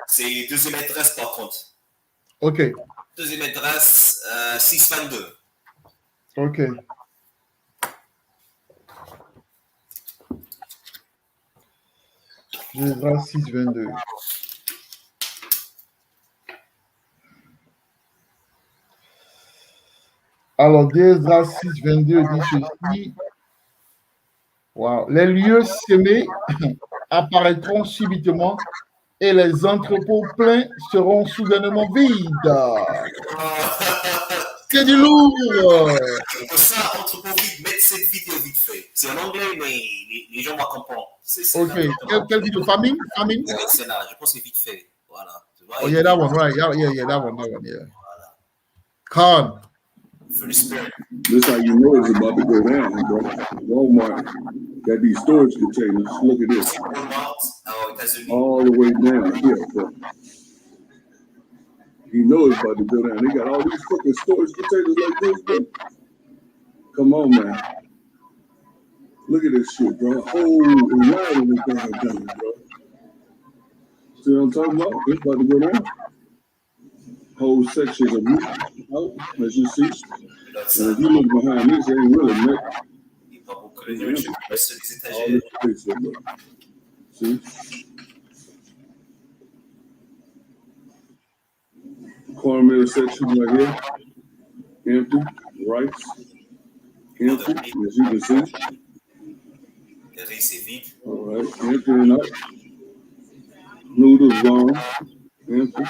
Speaker 2: C'est deuxième adresse, par contre.
Speaker 1: OK.
Speaker 2: Deuxième adresse, 622.
Speaker 1: OK. Deuxième 622. Alors, Désra 622 dit ceci. Wow. Les lieux semés apparaîtront subitement et les entrepôts pleins seront soudainement vides. C'est du lourd.
Speaker 2: Pour ça, entrepôt vide, mettre cette vidéo vite fait. C'est en anglais, mais les gens vont comprendre.
Speaker 1: OK. Quelle vidéo? Famine?
Speaker 2: Oui, c'est là. Je pense que c'est vite fait. Voilà. Tu vois,
Speaker 1: Oh, yeah, that one, right. Yeah, that one, yeah. Con.
Speaker 2: For the spirit.
Speaker 4: This how you know it's about to go down, bro. Walmart got these storage containers. Look at this.
Speaker 2: Walmart aux États-Unis.
Speaker 4: All the way down here, bro. You know it's about to go down. They got all these fucking storage containers like this, bro. Come on, man. Look at this shit, bro. Oh, and riding this thing down, bro. See what I'm talking about? It's about to go down. Whole sections of meat out, as you see. And if you look behind this, it ain't really meat.
Speaker 2: Il n'y a pas beaucoup de nourriture. Reste des
Speaker 4: All
Speaker 2: étagères.
Speaker 4: this space, bro. See? Cornmeal section right here. Empty. Rice. Empty, as you can see.
Speaker 2: Le riz, c'est vide.
Speaker 4: All right. Empty and out. Noodles gone. Empty.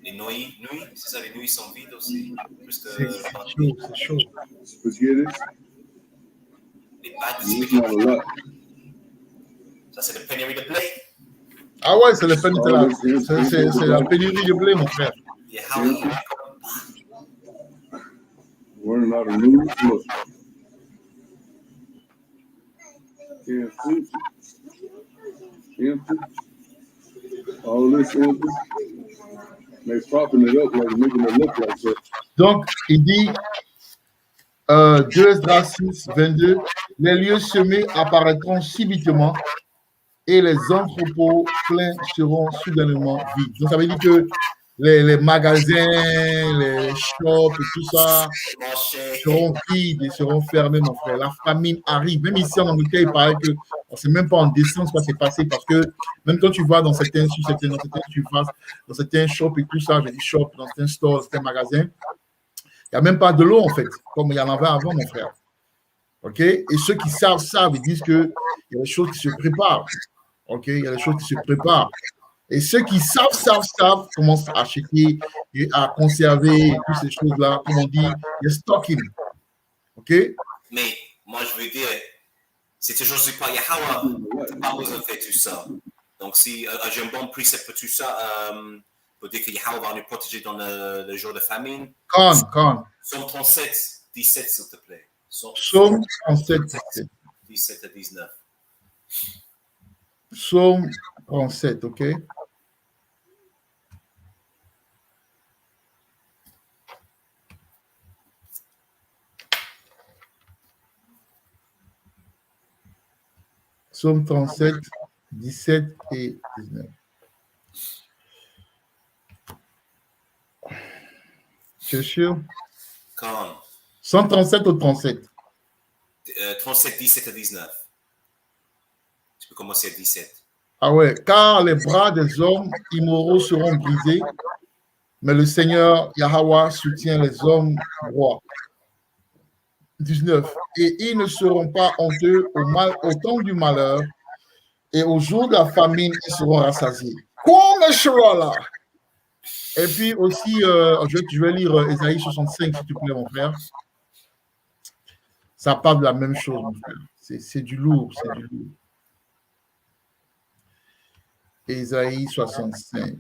Speaker 2: Les nouilles, c'est ça, les nouilles sont vides aussi. Plus
Speaker 1: C'est
Speaker 2: que
Speaker 1: chaud, c'est chaud.
Speaker 4: Spaghetti.
Speaker 2: les pâtes,
Speaker 4: It's not a lot.
Speaker 2: ça c'est le pénurie de blé.
Speaker 1: Ah ouais, c'est la pénurie de blé, mon frère.
Speaker 2: Il y a Howie.
Speaker 4: Running out of noodles. Look. Empty. Empty. All this empty. They propping it up like making it look like that.
Speaker 1: Donc, il dit 2 Esdras 6, 22, les lieux semés apparaîtront subitement et les entrepôts pleins seront soudainement vides. Donc, ça veut dire que les magasins, les shops et tout ça seront vides et seront fermés, mon frère. La famine arrive. Même ici en Angleterre, il paraît que on ne sait même pas en décembre ce qui s'est passé parce que même quand tu vas dans certains surfaces, dans certains shops et tout ça, j'ai dit shop, dans certains stores, dans certains magasins, il n'y a même pas de l'eau en fait, comme il y en avait avant, mon frère. OK? Et ceux qui savent, ils disent qu'il y a des choses qui se préparent. OK? Il y a des choses qui se préparent. Et ceux qui savent, commencent à acheter et à conserver toutes ces choses-là, comme on dit, le stocking. OK?
Speaker 2: Mais moi, je veux dire, c'est toujours par Yahweh, tu n'as pas besoin de faire tout ça. Donc, si j'ai un bon précepte pour tout ça, pour dire que Yahweh va nous protéger dans le jour de famine.
Speaker 1: Quand.
Speaker 2: Psaume 37, 17, s'il te plaît.
Speaker 1: Psaume 37,
Speaker 2: 17 à 19.
Speaker 1: Psaume 37, OK? Psaume 37, 17 et 19. Tu es sûr?
Speaker 2: Quand
Speaker 1: 137 ou 37?
Speaker 2: 37, 17 à 19. Tu peux commencer à 17.
Speaker 1: Ah ouais, car les bras des hommes immoraux seront brisés, mais le Seigneur Yahweh soutient les hommes droits. 19. Et ils ne seront pas honteux au temps du malheur, et au jour de la famine, ils seront rassasiés. Quoi, là? Et puis aussi, je vais lire Ésaïe 65, s'il te plaît, mon frère. Ça parle de la même chose, mon frère. C'est du lourd, c'est du lourd. Ésaïe 65.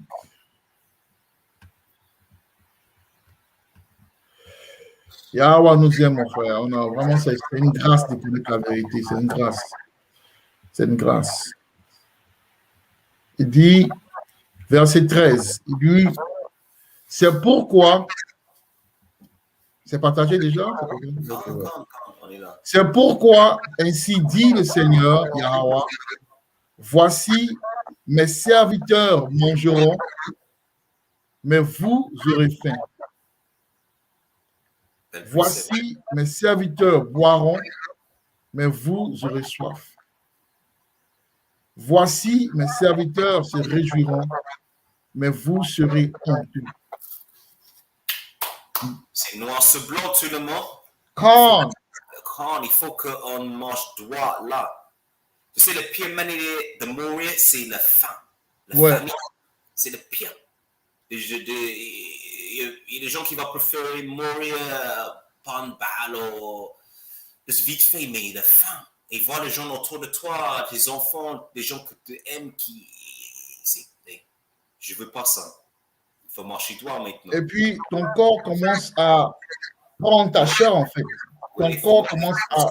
Speaker 1: Yahweh nous aime, mon frère. On a vraiment, c'est une grâce de connaître la vérité. C'est une grâce. C'est une grâce. Il dit, verset 13, il dit, c'est pourquoi, c'est partagé déjà? C'est pourquoi, ainsi dit le Seigneur, Yahweh, voici, mes serviteurs mangeront, mais vous aurez faim. Voici, mes serviteurs boiront, mais vous aurez soif. Voici, mes serviteurs se réjouiront, mais vous serez honteux.
Speaker 2: C'est noir sur blanc tout le monde.
Speaker 1: Quand
Speaker 2: Il faut qu'on mange droit là. Tu sais, la pire manière de mourir, c'est la faim. La famine, c'est le pire. Il y a des gens qui vont préférer mourir par une balle ou juste vite fait, mais la faim. Et voir les gens autour de toi, tes enfants, des gens que tu aimes qui. Je veux pas ça. Il faut marcher droit maintenant.
Speaker 1: Et puis, ton corps commence à prendre ta chair, en fait. Ton corps commence à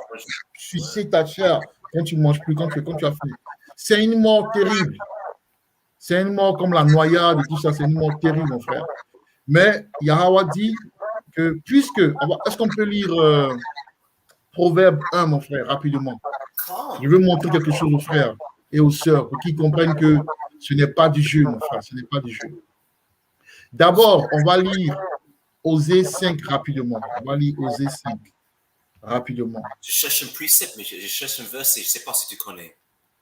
Speaker 1: sucer ta chair quand tu ne manges plus, quand tu as faim. C'est une mort terrible. C'est une mort comme la noyade et tout ça. C'est une mort terrible, mon frère. Mais Yahweh dit que puisque... Est-ce qu'on peut lire Proverbe 1, mon frère, rapidement? Je veux montrer quelque chose aux frères et aux sœurs pour qu'ils comprennent que ce n'est pas du jeu, mon frère. Ce n'est pas du jeu. D'abord, on va lire Osée 5 rapidement. On va lire Osée 5 rapidement.
Speaker 2: Je cherche un précepte, mais je cherche un verset. Je ne sais pas si tu connais.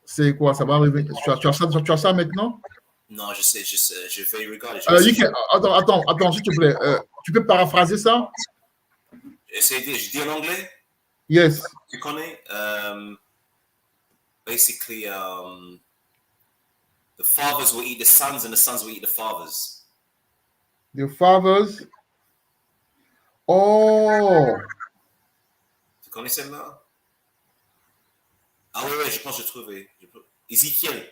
Speaker 1: C'est quoi? Ça va arriver. Tu as ça maintenant?
Speaker 2: Non, je sais. Je vais regarder.
Speaker 1: Attends, s'il te plaît. Tu peux paraphraser ça?
Speaker 2: Je dis en anglais?
Speaker 1: Yes.
Speaker 2: Tu connais? Basically, the fathers will eat the sons and the sons will eat the fathers.
Speaker 1: The fathers. Oh.
Speaker 2: Tu connais celle-là? Ah ouais, je pense que j'ai trouvé. Ézéchiel.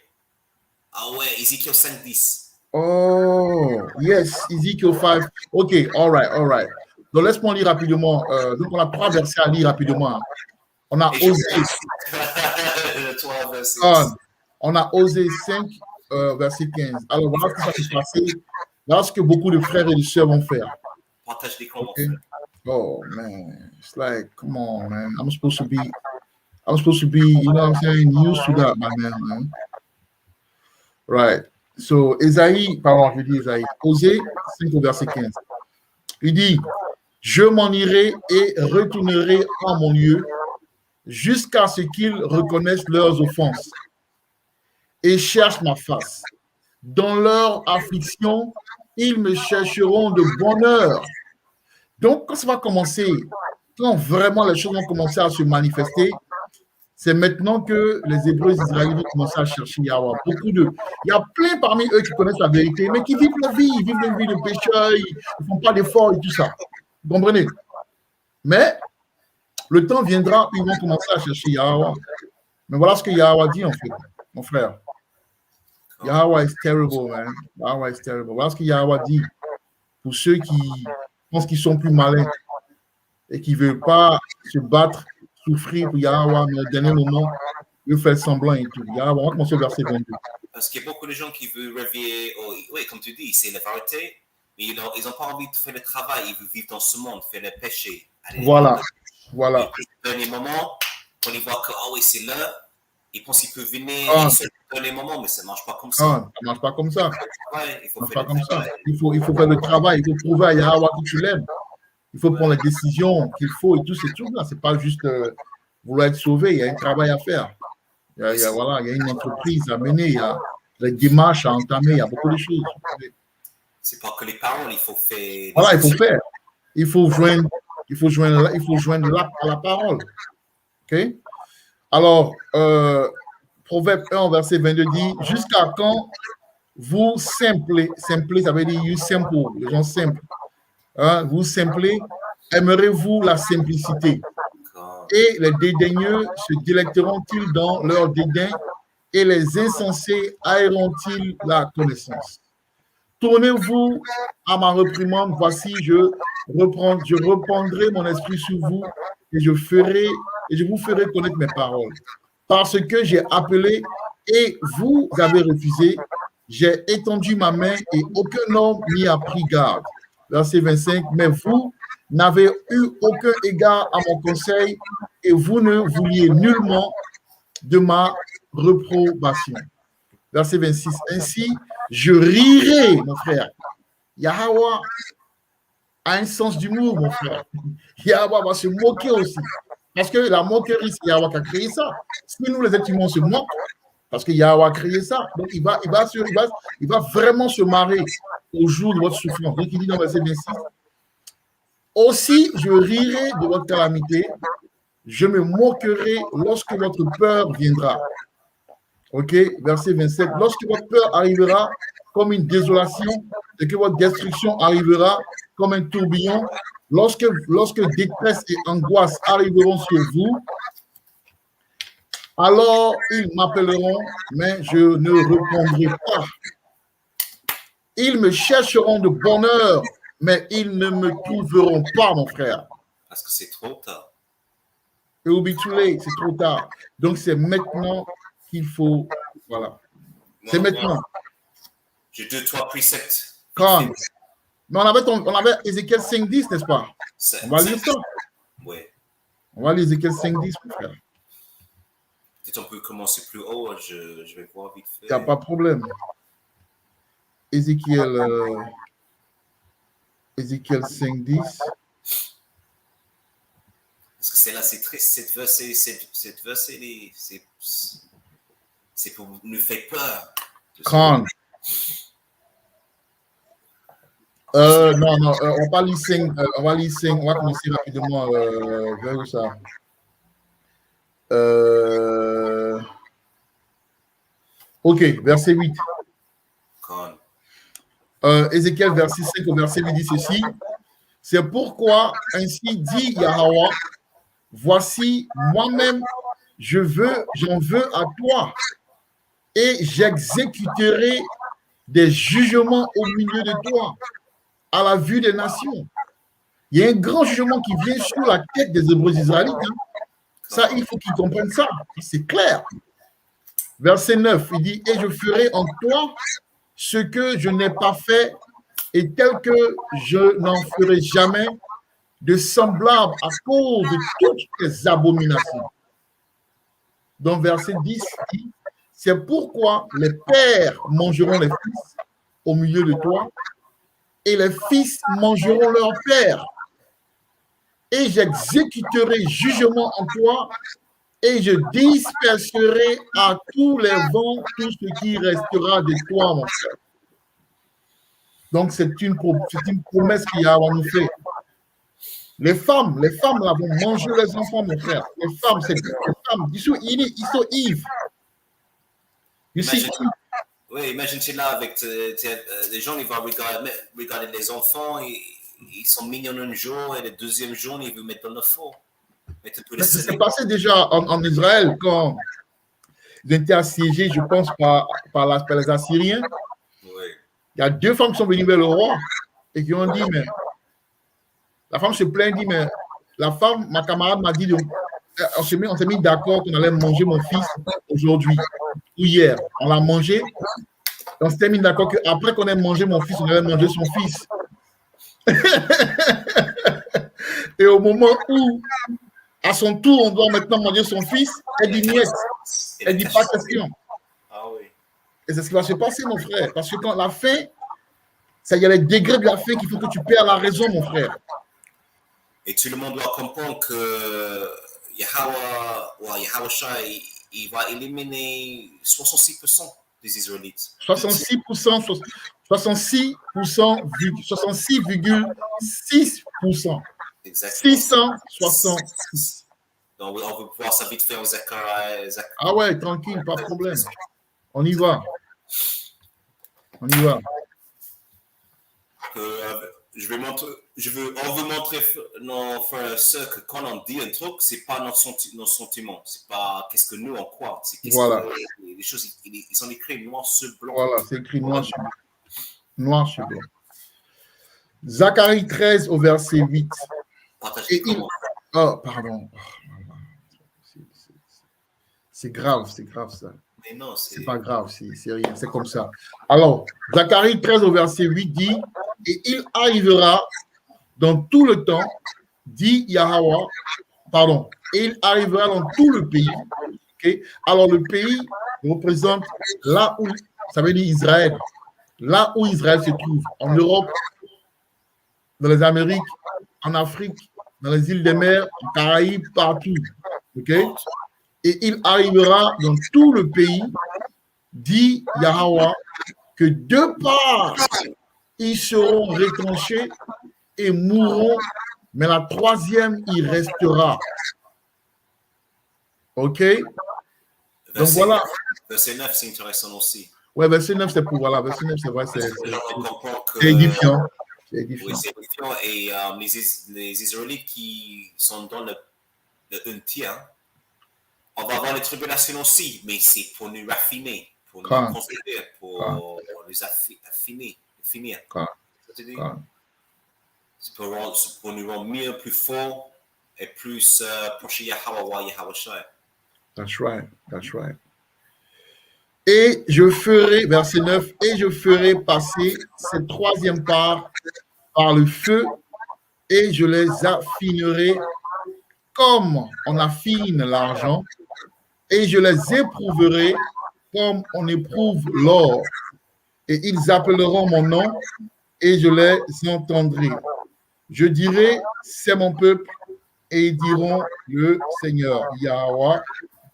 Speaker 2: Ah ouais, Ézéchiel 5:10.
Speaker 1: Oh, yes, Ezekiel 5. OK, all right. Donc, laisse-moi lire rapidement. Donc, on a 3 versets à lire rapidement. On a Osée. On a Osée 5, verset 15. Alors, voilà ce qui va se passer. Voilà ce que beaucoup de frères et de sœurs vont faire.
Speaker 2: Partage les comments.
Speaker 1: Okay? Oh, man. It's like, come on, man. I'm supposed to be, you know what I'm saying, used to that, my man. Right. So, Ésaïe, Osée 5 au verset 15. Il dit, je m'en irai et retournerai en mon lieu jusqu'à ce qu'ils reconnaissent leurs offenses et cherchent ma face. Dans leur affliction, ils me chercheront de bonheur. Donc, quand ça va commencer, quand vraiment les choses vont commencer à se manifester, c'est maintenant que les Hébreux Israéliens vont commencer à chercher Yahweh. Il y a plein parmi eux qui connaissent la vérité, mais qui vivent leur vie, ils vivent une vie de pécheur, ils ne font pas d'efforts et tout ça. Vous comprenez? Mais le temps viendra où ils vont commencer à chercher Yahweh. Mais voilà ce que Yahweh dit en fait, mon frère. Yahweh is terrible, man. Yahweh is terrible. Voilà ce que Yahweh dit pour ceux qui pensent qu'ils sont plus malins et qui ne veulent pas se battre, souffrir pour Yahweh, mais au dernier moment, ils veulent faire semblant et tout. Yahweh, on va commencer au verset 22.
Speaker 2: Parce qu'il y a beaucoup de gens qui veulent réveiller, oui, comme tu dis, c'est la vérité, mais ils n'ont pas envie de faire le travail, ils veulent vivre dans ce monde, faire le péché.
Speaker 1: Voilà.
Speaker 2: Et au dernier moment, quand ils voient que, ah oui, c'est là, ils pensent qu'ils peuvent venir dans les moments, mais ça ne marche pas comme ça.
Speaker 1: Ça ne marche pas comme ça.
Speaker 2: Il faut faire le travail.
Speaker 1: Il faut faire le travail, il faut prouver à Yahweh que tu l'aimes. Il faut prendre les décisions qu'il faut et tout, c'est tout là. Ce n'est pas juste vouloir être sauvé, il y a un travail à faire. Il y a une entreprise à mener, il y a des démarches à entamer, il y a beaucoup de choses.
Speaker 2: C'est pas que les paroles, il faut faire.
Speaker 1: Voilà, il faut faire. Il faut joindre l'acte à la parole. OK? Alors, Proverbe 1, verset 22 dit, jusqu'à quand vous simplez, ça veut dire you simple, les gens simples. Hein, vous simplez, aimerez-vous la simplicité? Et les dédaigneux se délecteront-ils dans leur dédain et les insensés haïront-ils la connaissance? Tournez-vous à ma reprimande, voici, je reprendrai mon esprit sur vous et je vous ferai connaître mes paroles. Parce que j'ai appelé et vous avez refusé, j'ai étendu ma main et aucun homme n'y a pris garde. Verset 25, mais vous n'avez eu aucun égard à mon conseil et vous ne vouliez nullement de ma reprobation. Verset 26, ainsi je rirai, mon frère. Yahweh a un sens d'humour, mon frère. Yahweh va se moquer aussi. Parce que la moquerie, c'est Yahweh qui a créé ça. Si nous, les êtres humains, on se moque, parce que Yahweh a créé ça. Donc, il va vraiment se marrer au jour de votre souffrance. Donc, il dit dans verset 26, aussi, je rirai de votre calamité, je me moquerai lorsque votre peur viendra. OK, verset 27, lorsque votre peur arrivera comme une désolation et que votre destruction arrivera comme un tourbillon, lorsque détresse et angoisse arriveront sur vous, alors ils m'appelleront, mais je ne répondrai pas. Ils me chercheront de bonheur, mais ils ne me trouveront pas, mon frère.
Speaker 2: Parce que c'est trop tard.
Speaker 1: It will be too late, c'est trop tard. Donc, c'est maintenant qu'il faut. Voilà. C'est maintenant.
Speaker 2: J'ai 2-3 préceptes.
Speaker 1: Quand? Mais on avait Ézéchiel 5.10, n'est-ce pas? On va lire ça.
Speaker 2: Oui.
Speaker 1: On va lire Ézéchiel 5.10, mon frère.
Speaker 2: Peut-être on peut commencer plus haut, je vais voir vite fait.
Speaker 1: Il n'y a pas de problème. Ézéchiel 5.10.
Speaker 2: Parce que c'est là, c'est triste, cette verset, c'est pour nous faire peur.
Speaker 1: Quand? Non, on va lire 5, on va commencer rapidement vers où ça? Ok, verset 8.
Speaker 2: Quand?
Speaker 1: Ézéchiel, verset 5 au verset 8 dit ceci. C'est pourquoi ainsi dit Yahweh, voici moi-même, j'en veux à toi, et j'exécuterai des jugements au milieu de toi, à la vue des nations. Il y a un grand jugement qui vient sur la tête des Hébreux israélites. Hein. Ça, il faut qu'ils comprennent ça. C'est clair. Verset 9, il dit, et je ferai en toi ce que je n'ai pas fait et tel que je n'en ferai jamais de semblable à cause de toutes les abominations. Donc, verset 10 dit, c'est pourquoi les pères mangeront les fils au milieu de toi et les fils mangeront leurs pères. Et j'exécuterai jugement en toi et je disperserai à tous les vents tout ce qui restera de toi, mon frère. Donc, c'est une promesse qu'il y a à nous faire. Les femmes là vont manger les enfants, mon frère. Les femmes, c'est les femmes. Ils sont Yves.
Speaker 2: Oui, imagine là avec les gens, ils vont regarder les enfants, ils sont mignons un jour et le deuxième jour, ils veulent mettre dans le four.
Speaker 1: Ça s'est passé déjà en Israël quand ils étaient assiégés, je pense, par les Assyriens.
Speaker 2: Oui.
Speaker 1: Il y a 2 femmes qui sont venues vers le roi et qui ont dit, mais la femme se plaint, dit, mais la femme, ma camarade m'a dit, on s'est mis d'accord qu'on allait manger mon fils aujourd'hui ou hier. On l'a mangé. On s'est mis d'accord qu'après qu'on ait mangé mon fils, on allait manger son fils. Et au moment où, à son tour, on doit maintenant manger son fils, elle dit niet. Elle dit pas question.
Speaker 2: Ah oui.
Speaker 1: Et c'est ce qui va se passer, mon frère. Parce que quand la faim, il y a les degrés de la faim qui font que tu perds la raison, mon frère.
Speaker 2: Et tout le monde doit comprendre que Yahweh Shai, il va éliminer 66% des Israélites.
Speaker 1: 66,6%.
Speaker 2: Exactement.
Speaker 1: 666.
Speaker 2: Donc, on va pouvoir ça vite faire aux Zachariah.
Speaker 1: Ah ouais, tranquille, pas de problème. On y va. On y va.
Speaker 2: On veut montrer nos frères et sœurs que quand on dit un truc, c'est pas nos sentiments, c'est pas qu'est-ce que nous on croit, c'est qu'est-ce
Speaker 1: voilà.
Speaker 2: que les choses, ils sont écrits noir sur blanc.
Speaker 1: Voilà, c'est écrit noir sur blanc. Noir sur blanc. Zacharie 13 au verset 8. Oh, pardon. C'est grave ça.
Speaker 2: Mais non,
Speaker 1: c'est pas grave, c'est rien, c'est comme ça. Alors, Zacharie 13 au verset 8 dit, et il arrivera dans tout le temps, dit Yahweh, pardon, et il arrivera dans tout le pays. Okay? Alors, le pays représente là où, ça veut dire Israël, là où Israël se trouve, en Europe, dans les Amériques, en Afrique, dans les îles des mers, en Caraïbes, partout. OK? Et il arrivera dans tout le pays, dit Yahweh, que de part, ils seront retranchés et mourront, mais la troisième, il restera. OK? Donc voilà.
Speaker 2: Verset 9, c'est intéressant aussi.
Speaker 1: Ouais, verset 9, c'est pour, voilà, verset 9, c'est vrai, c'est
Speaker 2: édifiant.
Speaker 1: C'est édifiant.
Speaker 2: Oui, c'est édifiant. Et les Israélites qui sont dans le un tiers, on va avoir les tribulations aussi, mais c'est pour nous raffiner, pour nous considérer, pour nous affiner, finir.
Speaker 1: Quand,
Speaker 2: Ça te dit?
Speaker 1: quand.
Speaker 2: C'est pour nous rendre mieux, plus fort et plus proche de Yahweh Shai.
Speaker 1: That's right. That's right. Et je ferai, verset 9, et je ferai passer cette troisième part par le feu et je les affinerai comme on affine l'argent et je les éprouverai comme on éprouve l'or. Et ils appelleront mon nom et je les entendrai. Je dirai, c'est mon peuple, et ils diront, le Seigneur, Yahweh,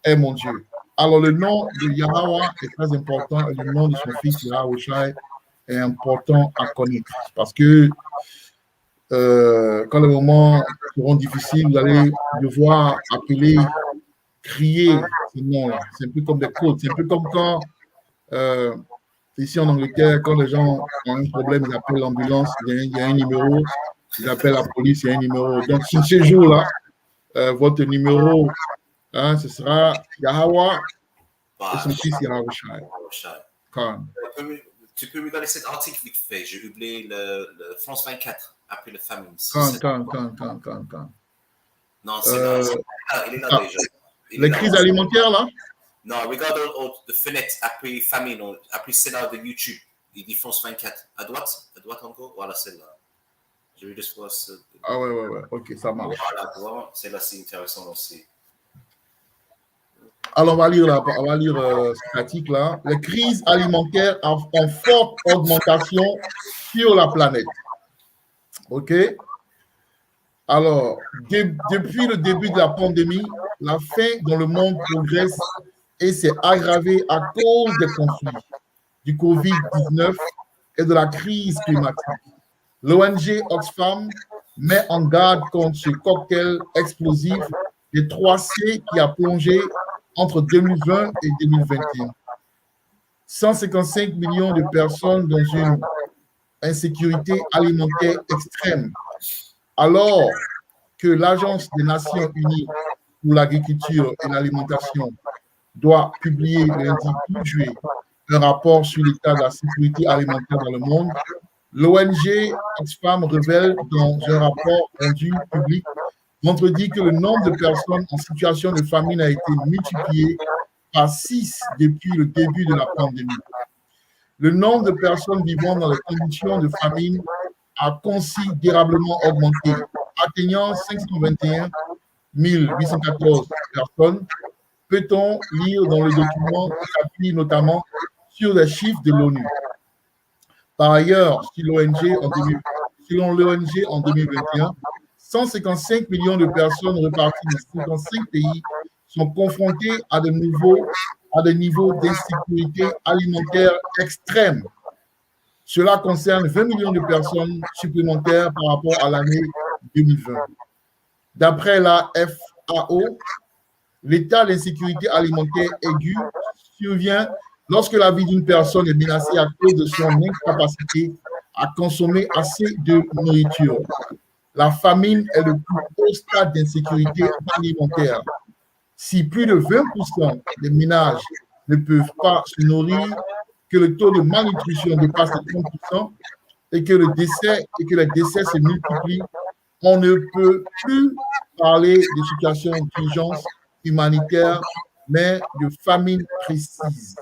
Speaker 1: est mon Dieu. Alors, le nom de Yahweh est très important et le nom de son fils, Yahweh Shai, est important à connaître. Parce que quand les moments seront difficiles, vous allez devoir appeler, crier ce nom-là. C'est un peu comme des codes. C'est un peu comme quand, ici en Angleterre, quand les gens ont un problème, ils appellent l'ambulance, il y a un numéro, ils appellent la police, il y a un numéro. Donc, sur ce jour-là, votre numéro, hein, ce sera Yahweh et son fils Yahweh Shai.
Speaker 2: Tu peux regarder cet article vite fait. J'ai oublié le France 24 après le famine.
Speaker 1: Quand.
Speaker 2: Non, c'est là. Il est là déjà.
Speaker 1: Les crises alimentaires, là?
Speaker 2: Non, regarde la fenêtre après famine, après celle-là de YouTube. Il dit France 24. À droite encore? Voilà, celle-là. Je vais juste voir ça.
Speaker 1: Ah ouais. Ok, ça marche.
Speaker 2: Voilà, celle-là, c'est intéressant aussi.
Speaker 1: Alors, on va lire cet article-là. Les crises alimentaires en forte augmentation sur la planète. OK? Alors, depuis le début de la pandémie, la faim dans le monde progresse et s'est aggravée à cause des conflits, du Covid-19 et de la crise climatique. L'ONG Oxfam met en garde contre ce cocktail explosif des 3C qui a plongé entre 2020 et 2021. 155 millions de personnes dans une insécurité alimentaire extrême. Alors que l'Agence des Nations Unies pour l'agriculture et l'alimentation doit publier lundi 12 juillet un rapport sur l'état de la sécurité alimentaire dans le monde, l'ONG Oxfam révèle dans un rapport rendu public vendredi que le nombre de personnes en situation de famine a été multiplié par 6 depuis le début de la pandémie. Le nombre de personnes vivant dans les conditions de famine a considérablement augmenté, atteignant 521 814 personnes. Peut-on lire dans le document qui s'appuie notamment sur les chiffres de l'ONU. Par ailleurs, selon l'ONG en 2021, 155 millions de personnes reparties dans 55 pays sont confrontées à des niveaux d'insécurité alimentaire extrêmes. Cela concerne 20 millions de personnes supplémentaires par rapport à l'année 2020. D'après la FAO, l'état d'insécurité alimentaire aiguë survient lorsque la vie d'une personne est menacée à cause de son incapacité à consommer assez de nourriture. La famine est le plus haut stade d'insécurité alimentaire. Si plus de 20% des ménages ne peuvent pas se nourrir, que le taux de malnutrition dépasse les 30% et que les décès se multiplient, on ne peut plus parler de situation d'urgence humanitaire, mais de famine précise.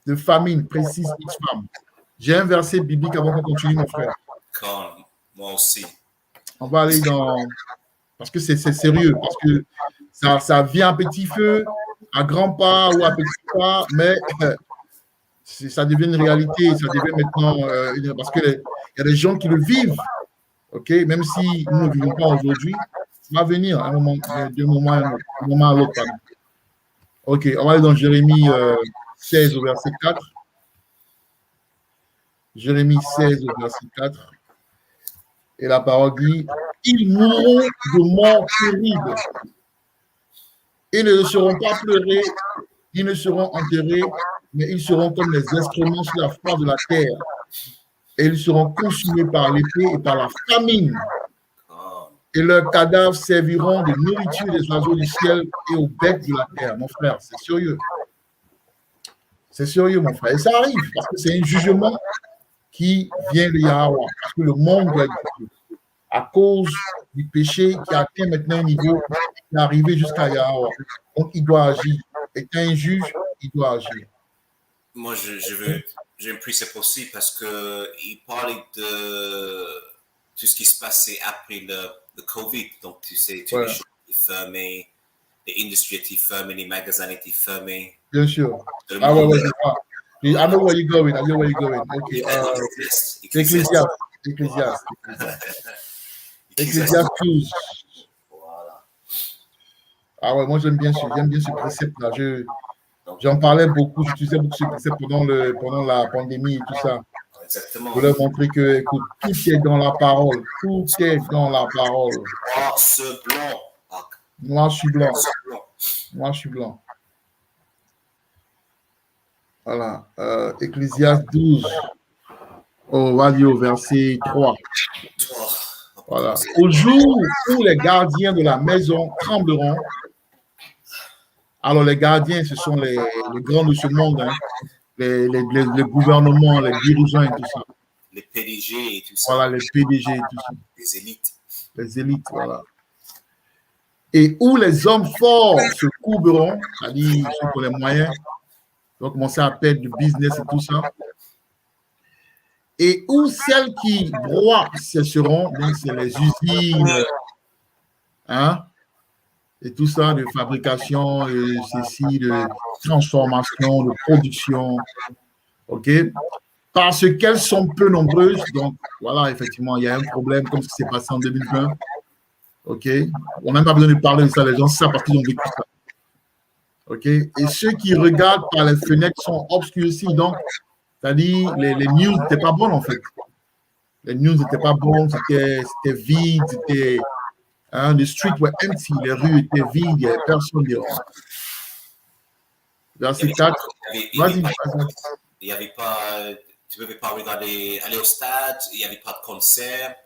Speaker 1: De famine précise Oxfam. J'ai un verset biblique avant qu'on continue, mon frère.
Speaker 2: Moi aussi.
Speaker 1: On va aller dans... Parce que c'est sérieux, parce que ça vient à petit feu, à grand pas ou à petit pas, mais ça devient une réalité, ça devient maintenant... parce qu'il y a des gens qui le vivent, ok, même si nous ne vivons pas aujourd'hui, ça va venir d'un moment à l'autre. Ok, on va aller dans Jérémie 16 au verset 4. Jérémie 16 au verset 4. Et la parole dit, ils mourront de mort terrible. Ils ne seront pas pleurés, ils ne seront enterrés, mais ils seront comme les excréments sur la face de la terre. Et ils seront consumés par l'épée et par la famine. Et leurs cadavres serviront de nourriture des oiseaux du ciel et aux bêtes de la terre. Mon frère, c'est sérieux. C'est sérieux, mon frère. Et ça arrive parce que c'est un jugement qui vient de Yahweh. Parce que le monde doit exister. À cause du péché qui a atteint maintenant un niveau qui est arrivé jusqu'à Yahweh. Donc, il doit agir. Étant un juge, il doit agir.
Speaker 2: Moi, j'ai un plus c'est possible parce que il parlait de tout ce qui se passait après le COVID. Donc, tu sais, toutes les choses étaient fermées, les industries étaient fermées, les magasins étaient fermés.
Speaker 1: Bien sûr. Ah ouais, ouais, c'est ça. I know where you're going. I know where you're going. Okay. Ecclésiaste. Ecclésiaste 12.
Speaker 2: Voilà.
Speaker 1: Ah ouais, moi j'aime bien ce précepte-là. J'en parlais beaucoup, j'utilisais beaucoup ce précepte pendant la pandémie et tout ça.
Speaker 2: Exactement.
Speaker 1: Pour leur montrer que, écoute, tout est dans la parole. Tout est dans la parole.
Speaker 2: Noir sur blanc.
Speaker 1: Moi, je suis blanc. Moi, je suis blanc. Voilà. Ecclésiaste 12. On va dire au verset 3. Voilà. Au jour où les gardiens de la maison trembleront. Alors, les gardiens, ce sont les grands de ce monde, hein. Les gouvernements, les dirigeants et tout ça.
Speaker 2: Les PDG et tout ça.
Speaker 1: Voilà, les PDG et tout ça.
Speaker 2: Les élites.
Speaker 1: Les élites, voilà. Et où les hommes forts se courberont, c'est-à-dire ceux qui ont les moyens, vont commencer à perdre du business et tout ça. Et où celles qui broient cesseront, donc c'est les usines, hein, et tout ça, de fabrication, ceci, de transformation, de production, ok? Parce qu'elles sont peu nombreuses, donc voilà, effectivement, il y a un problème comme ce qui s'est passé en 2020, ok? On n'a même pas besoin de parler de ça, les gens savent parce qu'ils ont vécu ça, ok? Et ceux qui regardent par les fenêtres sont obscurcis, donc, c'est-à-dire, les news n'étaient pas bonnes, en fait. Les news n'étaient pas bonnes, c'était vide, c'était... Hein, the streets were empty, les rues étaient vides, il n'y avait personne dehors. Verset 4. Vas-y.
Speaker 2: Il n'y avait pas, tu ne pouvais pas regarder, aller au stade, il n'y avait pas de concert.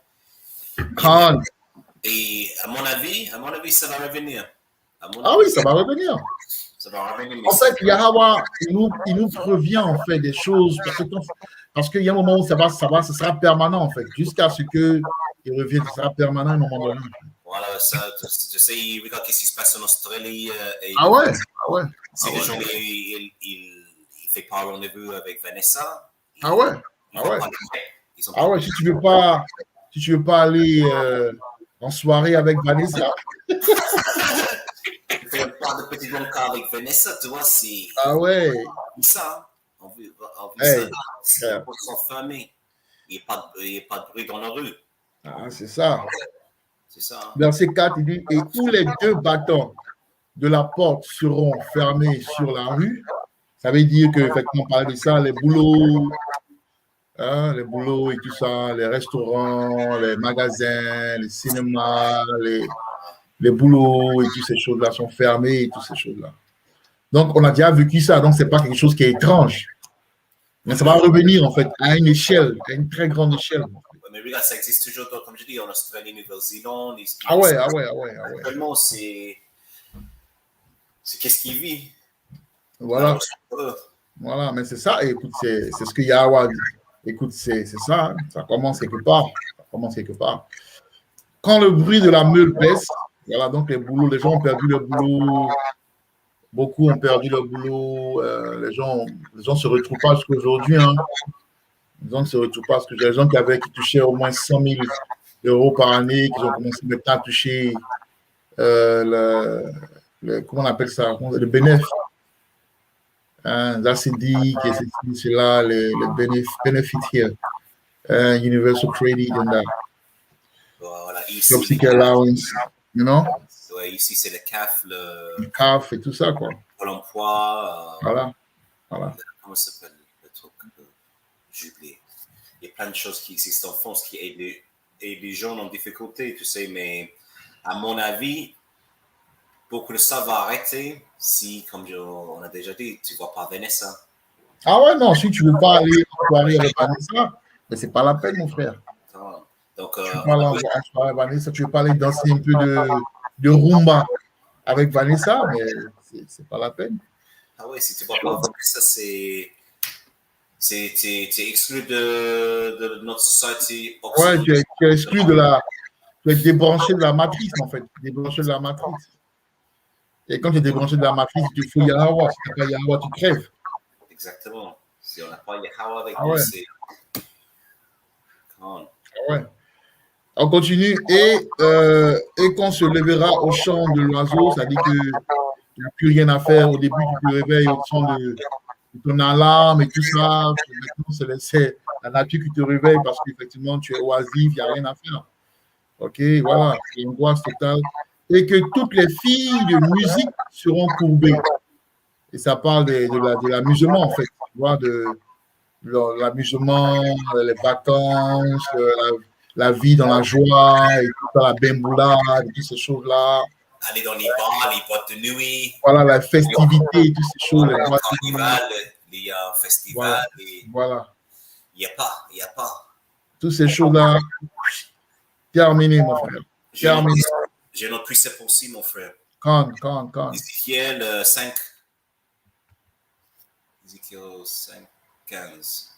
Speaker 2: Et à mon avis, ça va revenir.
Speaker 1: Oui, ça va revenir.
Speaker 2: Ça va revenir.
Speaker 1: En fait, Yahweh, il nous prévient en fait des choses parce qu'il y a un moment où ça sera permanent en fait, jusqu'à ce qu'il revienne, ça sera permanent à un moment donné.
Speaker 2: Voilà, ça, tu sais, regarde ce qui se passe en Australie.
Speaker 1: Ah ouais.
Speaker 2: C'est les gens, il fait pas rendez-vous avec Vanessa.
Speaker 1: Si tu veux pas aller en soirée avec Vanessa.
Speaker 2: Il fait pas de petit bon cas avec Vanessa, tu vois, c'est... Ça, on veut ça. Ils sont fermés. Il n'y a pas de bruit dans la rue.
Speaker 1: C'est ça.
Speaker 2: C'est ça. Hein?
Speaker 1: Verset 4, il dit, et où les deux battants de la porte seront fermés sur la rue, ça veut dire que, effectivement, on parle de ça, les boulots et tout ça, les restaurants, les magasins, les cinémas, les boulots et toutes ces choses-là sont fermés et toutes ces choses-là. Donc, on a déjà vécu ça, donc ce n'est pas quelque chose qui est étrange. Mais ça va revenir, en fait, à une échelle, à une très grande échelle.
Speaker 2: Mais regarde, ça existe toujours, comme je dis, en Australie, Nouvelle-Zélande.
Speaker 1: Actuellement,
Speaker 2: c'est qu'est-ce qu'il vit.
Speaker 1: Voilà. Voilà, mais c'est ça. Et écoute, c'est ce que Yahweh dit. Écoute, c'est ça. Hein. Ça commence quelque part. Quand le bruit de la meule baisse, voilà, donc les gens ont perdu le boulot. Beaucoup ont perdu leur boulot. Les gens ne se retrouvent pas jusqu'à aujourd'hui. Hein. Les gens ne se retrouvent pas parce que les gens qui touchaient au moins 100 000 euros par année, qui ont commencé maintenant à toucher comment on appelle ça, le bénéfice. Là, c'est dit que c'est là, le benefit here. Universal Credit and that.
Speaker 2: Voilà,
Speaker 1: Job Seeker Allowance, you know?
Speaker 2: Ouais, ici, c'est le CAF,
Speaker 1: le CAF et tout ça, quoi.
Speaker 2: Pôle emploi.
Speaker 1: Voilà.
Speaker 2: Comment ça s'appelle le truc? J'ai oublié. Il y a plein de choses qui existent en France qui aident les gens en difficulté, tu sais, mais à mon avis, beaucoup de ça va arrêter si, comme on a déjà dit, tu ne vois pas Vanessa.
Speaker 1: Ah ouais, non, si tu ne veux pas aller en soirée avec Vanessa, mais ce n'est pas la peine, mon frère.
Speaker 2: Donc,
Speaker 1: tu ne veux pas aller en soirée avec Vanessa, tu veux pas aller danser un peu de rumba avec Vanessa, mais ce n'est pas la peine.
Speaker 2: Ah ouais, si tu ne vois pas Vanessa, t'es exclu de notre société
Speaker 1: Ouais,
Speaker 2: occidentale.
Speaker 1: tu es exclu de la. Tu es débranché de la matrice, en fait. Débranché de la matrice. Et quand tu es débranché de la matrice, il te faut Yahweh. Si tu n'as pas Yahweh, tu crèves.
Speaker 2: Exactement. Si on n'a pas Yahweh avec
Speaker 1: Ah
Speaker 2: nous,
Speaker 1: ouais.
Speaker 2: c'est. Come on.
Speaker 1: Ah ouais. On continue. Et qu'on se lèvera au chant de l'oiseau, ça dit que tu n'as plus rien à faire. Au début, tu te réveilles au son de ton alarme et tout ça. Maintenant, c'est la nature qui te réveille parce qu'effectivement, tu es oisif, il n'y a rien à faire. OK, voilà, c'est l'angoisse totale. Et que toutes les filles de musique seront courbées. Et ça parle de l'amusement, en fait. Tu vois, de l'amusement, les vacances, la vie dans la joie, et tout ça, la bemboulade, toutes ces choses-là.
Speaker 2: Aller dans les bars, les boîtes de nuit.
Speaker 1: Voilà, la festivité et toutes ces choses.
Speaker 2: Le carnaval, les festivals.
Speaker 1: Voilà.
Speaker 2: Il n'y a pas.
Speaker 1: Toutes ces choses-là, terminé, mon frère. Terminé.
Speaker 2: J'ai un autre précepte aussi, mon frère.
Speaker 1: Quand.
Speaker 2: Ézéchiel 5. Ézéchiel 5, 15.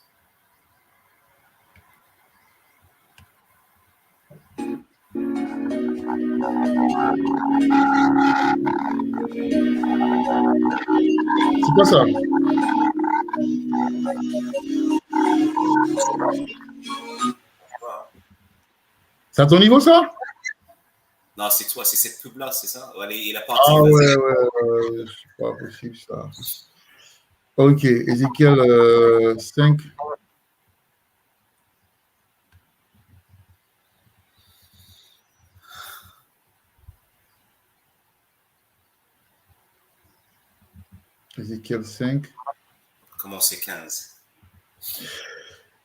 Speaker 1: C'est quoi ça? C'est à ton niveau, ça?
Speaker 2: Non, c'est toi, c'est cette pub-là, c'est ça? Il a parti.
Speaker 1: Ah ouais, c'est pas possible, ça. Ok, Ézéchiel 5. Ézéchiel 5.
Speaker 2: Comment c'est 15?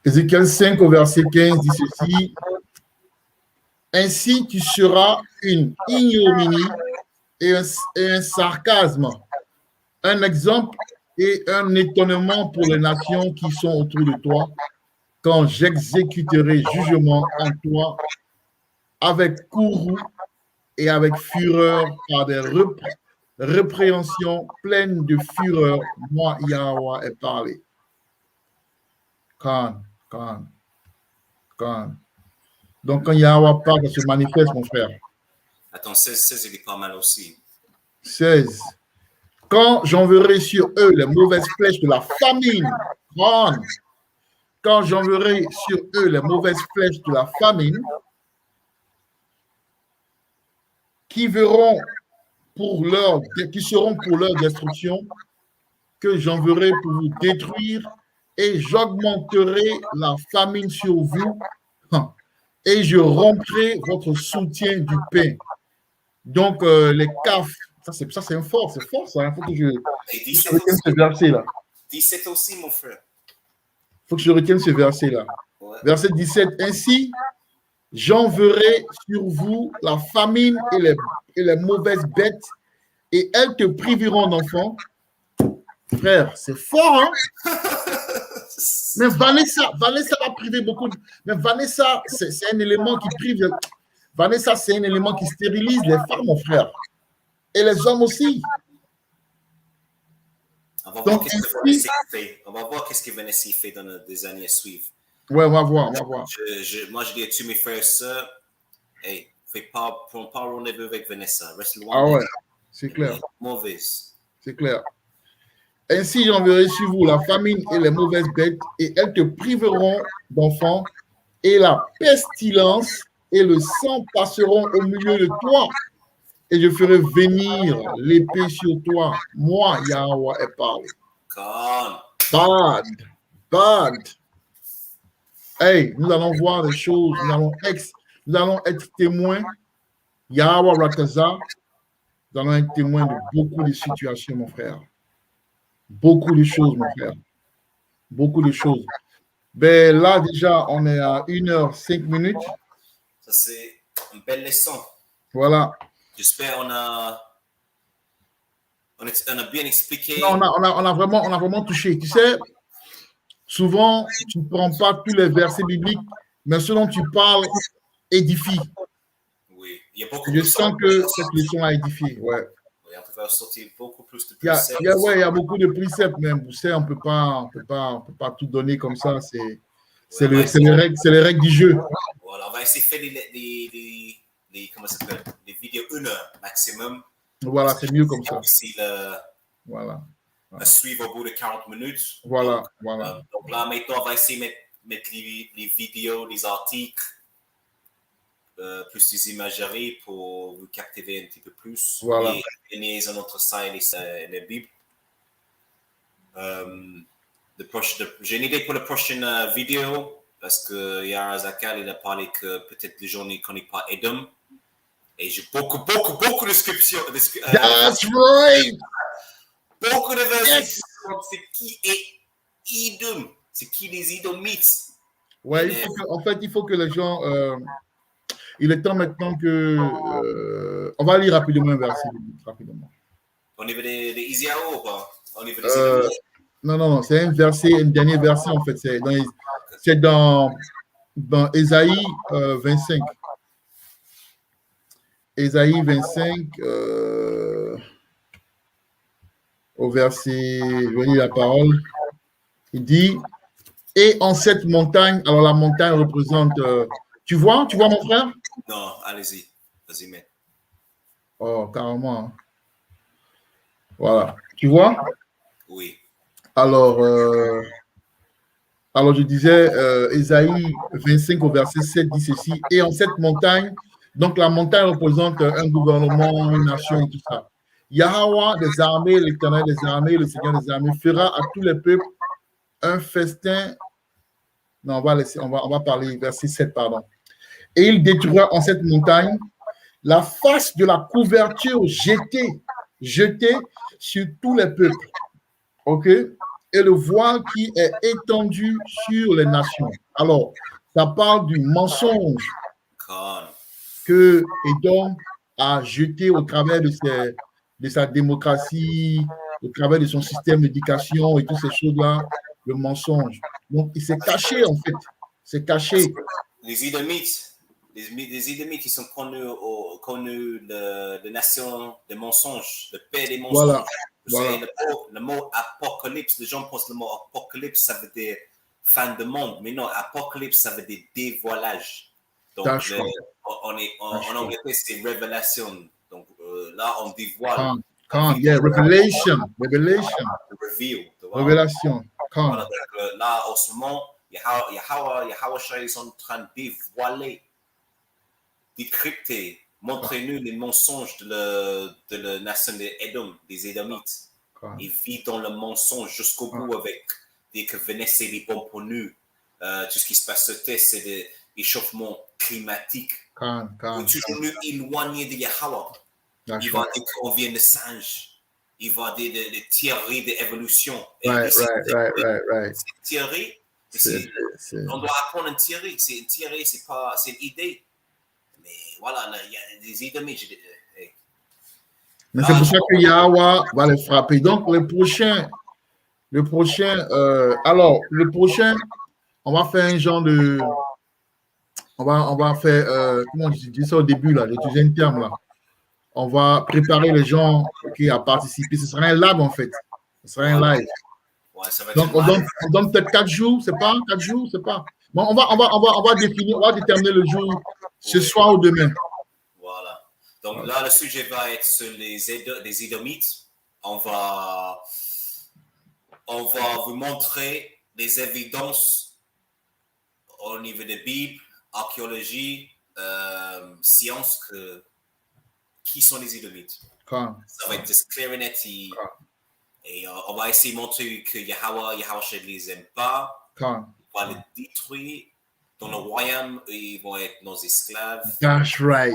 Speaker 1: Ézéchiel 5 au verset 15 dit ceci. Ainsi tu seras une ignominie et un sarcasme, un exemple et un étonnement pour les nations qui sont autour de toi, quand j'exécuterai jugement en toi avec courroux et avec fureur par des répréhensions pleines de fureur, moi, Yahweh, ai parlé. Quand. Donc, quand Yahweh parle, ça se manifeste, mon frère.
Speaker 2: Attends, 16, il est pas mal aussi.
Speaker 1: 16. Quand j'enverrai sur eux les mauvaises flèches de la famine, quand j'enverrai sur eux les mauvaises flèches de la famine, qui seront pour leur destruction, que j'enverrai pour vous détruire, et j'augmenterai la famine sur vous, et je romprai votre soutien du pain. Donc, les CAF, ça c'est un fort, ça. Il faut que je retienne ce verset-là.
Speaker 2: 17 aussi, mon frère.
Speaker 1: Il faut que je retienne ce verset-là. Ouais. Verset 17. Ainsi, j'enverrai sur vous la famine et les mauvaises bêtes, et elles te priveront d'enfants. Frère, c'est fort, hein? Mais Vanessa va priver beaucoup. Mais Vanessa, c'est un élément qui prive. Vanessa, c'est un élément qui stérilise les femmes, mon frère. Et les hommes aussi.
Speaker 2: On va voir qu'est-ce que Vanessa fait dans les années à suivre.
Speaker 1: Ouais, on va voir.
Speaker 2: Moi, je dis à tous mes frères et sœurs, hey, prends pas rendez-vous avec Vanessa. Reste loin.
Speaker 1: Ah ouais, c'est clair.
Speaker 2: Mauvaise.
Speaker 1: C'est clair. Ainsi, j'enverrai sur vous la famine et les mauvaises bêtes, et elles te priveront d'enfants, et la pestilence et le sang passeront au milieu de toi, et je ferai venir l'épée sur toi. Moi, Yahweh, ai parlé. Bad. Hey, nous allons voir des choses, nous allons être témoins. Yahweh Rakaza, nous allons être témoins de beaucoup de situations, mon frère. Beaucoup de choses, mon frère. Beaucoup de choses. Ben là, déjà, on est à 1h05.
Speaker 2: Ça, c'est une belle leçon.
Speaker 1: Voilà.
Speaker 2: J'espère qu'on a bien expliqué.
Speaker 1: Non, on a vraiment touché. Tu sais, souvent, tu ne prends pas tous les versets bibliques, mais ce dont tu parles édifie.
Speaker 2: Oui, il y a beaucoup
Speaker 1: Je sens que cette leçon a édifié. Ouais.
Speaker 2: Et on va sortir beaucoup plus de
Speaker 1: Il y a,
Speaker 2: precepts.
Speaker 1: ouais, il y a beaucoup de préceptes même. Vous savez, on peut pas tout donner comme ça. C'est les règles du jeu.
Speaker 2: Voilà, on va essayer de faire comment ça s'appelle, des vidéos 1 heure maximum.
Speaker 1: Voilà, c'est mieux comme ça.
Speaker 2: Aussi
Speaker 1: Voilà.
Speaker 2: à suivre au bout de 40 minutes.
Speaker 1: Voilà,
Speaker 2: Donc,
Speaker 1: voilà.
Speaker 2: donc là, maintenant, on va essayer de mettre les vidéos, les articles, plus des imageries pour vous captiver un petit peu plus.
Speaker 1: Voilà.
Speaker 2: Et les liaisons entre ça et la Bible. J'ai une idée pour la prochaine vidéo parce que Yara Zakal, il a parlé que peut-être les gens ne connaissent pas Edom. Et j'ai beaucoup de descriptions.
Speaker 1: That's right!
Speaker 2: Beaucoup de versets.
Speaker 1: Yes!
Speaker 2: C'est qui est Edom? C'est qui les Edomites?
Speaker 1: Ouais, il faut que les gens. Il est temps maintenant que. On va lire rapidement un verset. Rapidement.
Speaker 2: Au niveau des Isiao ou pas? Au niveau des Edomites?
Speaker 1: Non, c'est un dernier verset en fait. C'est dans Ésaïe 25. Ésaïe 25, au verset, je vais lire la parole. Il dit, et en cette montagne, alors la montagne représente, tu vois mon frère?
Speaker 2: Non, allez-y, vas-y, mets.
Speaker 1: Oh, carrément. Hein. Voilà, tu vois?
Speaker 2: Oui.
Speaker 1: Alors je disais, Ésaïe 25 au verset 7 dit ceci, et en cette montagne, donc la montagne représente un gouvernement, une nation et tout ça. Yahweh des armées, l'Éternel des armées, le Seigneur des armées, fera à tous les peuples un festin. Non, on va parler, verset 7, pardon. Et il détruira en cette montagne la face de la couverture jetée sur tous les peuples. OK? Et le voile qui est étendu sur les nations. Alors, ça parle du mensonge que Édom a jeté au travers de sa démocratie, au travers de son système d'éducation et toutes ces choses-là, le mensonge. Donc, il s'est caché, en fait. C'est caché.
Speaker 2: Les Édomites, ils sont connus de nation de mensonges, de paix des mensonges.
Speaker 1: Voilà.
Speaker 2: Vous savez, le mot apocalypse, les gens pensent le mot apocalypse, ça veut dire fin de monde. Mais non, apocalypse, ça veut dire dévoilage. Donc, en anglais, c'est révélation. Donc, là, on dévoile.
Speaker 1: Revelation.
Speaker 2: Reveal.
Speaker 1: Révélation.
Speaker 2: Voilà, donc, là, en ce moment, Yahweh est en train de dévoiler, décrypter, montrer-nous les mensonges de la nation des Édomites. Il vit dans le mensonge jusqu'au bout avec dès que venait c'est les bons pour nous. Tout ce qui se passe sur Terre, c'est l'échauffement climatique. Toujours nous éloigner de Yahweh. Il va dire qu'on vient de singes. Il va dire des théories d'évolution.
Speaker 1: Right.
Speaker 2: Cette théorie, on doit apprendre une théorie. C'est une théorie, c'est une idée. Mais voilà, il y a des idées.
Speaker 1: Mais c'est pour ça que Yahweh va les frapper. Donc, le prochain, on va faire un genre de. On va faire, comment je dis ça au début, là, le deuxième terme, là. On va préparer les gens à participer. Ce sera un live, en fait. Ce sera un live.
Speaker 2: Ouais, ça va
Speaker 1: donc, on donne peut-être 4 jours, c'est pas 4 jours, c'est pas. Bon, on va déterminer le jour ce soir ou demain.
Speaker 2: Voilà. Donc là, le sujet va être sur les Édomites. On va vous montrer les évidences au niveau de Bible, archéologie, science, qui sont les Édomites. Ça va être clear and net. Et on va essayer de montrer que Yahweh ne les aime pas. Il va les détruire. Dans le royaume, ils vont être nos esclaves.
Speaker 1: That's right.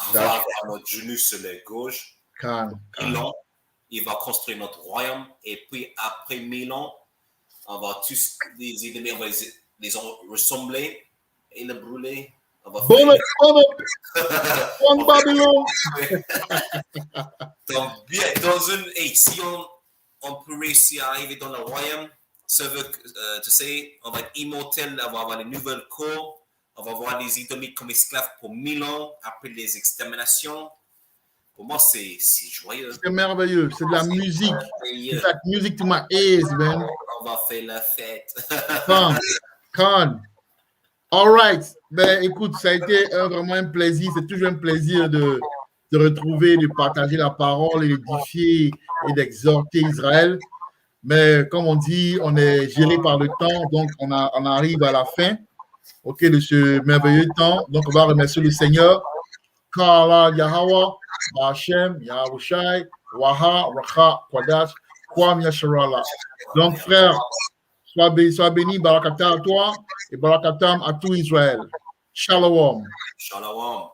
Speaker 2: On va avoir notre genou sur la gauche. 1000 ans, il va construire notre royaume. Et puis, après 1000 ans, on va tous les ennemis, on va les ressembler et les brûler. On va
Speaker 1: Babylone.
Speaker 2: Donc, si on peut réussir à arriver dans le royaume, ça veut, tu sais, on va être immortel, on va avoir les nouvelles corps, on va avoir les Édomites comme esclaves pour 1000 ans après les exterminations. Pour moi, c'est joyeux.
Speaker 1: C'est merveilleux. C'est de la musique.
Speaker 2: Merveilleux.
Speaker 1: It's like music to my ears, man.
Speaker 2: On va faire la fête.
Speaker 1: Con. All right. Ben, écoute, ça a été vraiment un plaisir. C'est toujours un plaisir de retrouver, de partager la parole et d'édifier et d'exhorter Israël. Mais comme on dit, on est géré par le temps, donc on arrive à la fin, ok, de ce merveilleux temps. Donc on va remercier le Seigneur. Kala Yahweh, Hashem, Yahushai, Waha, Racha, Kwadash, Kwam Yasharala. Donc frère, sois béni, Barakata à toi et Barakatam à tout Israël. Shalom.
Speaker 2: Shalom.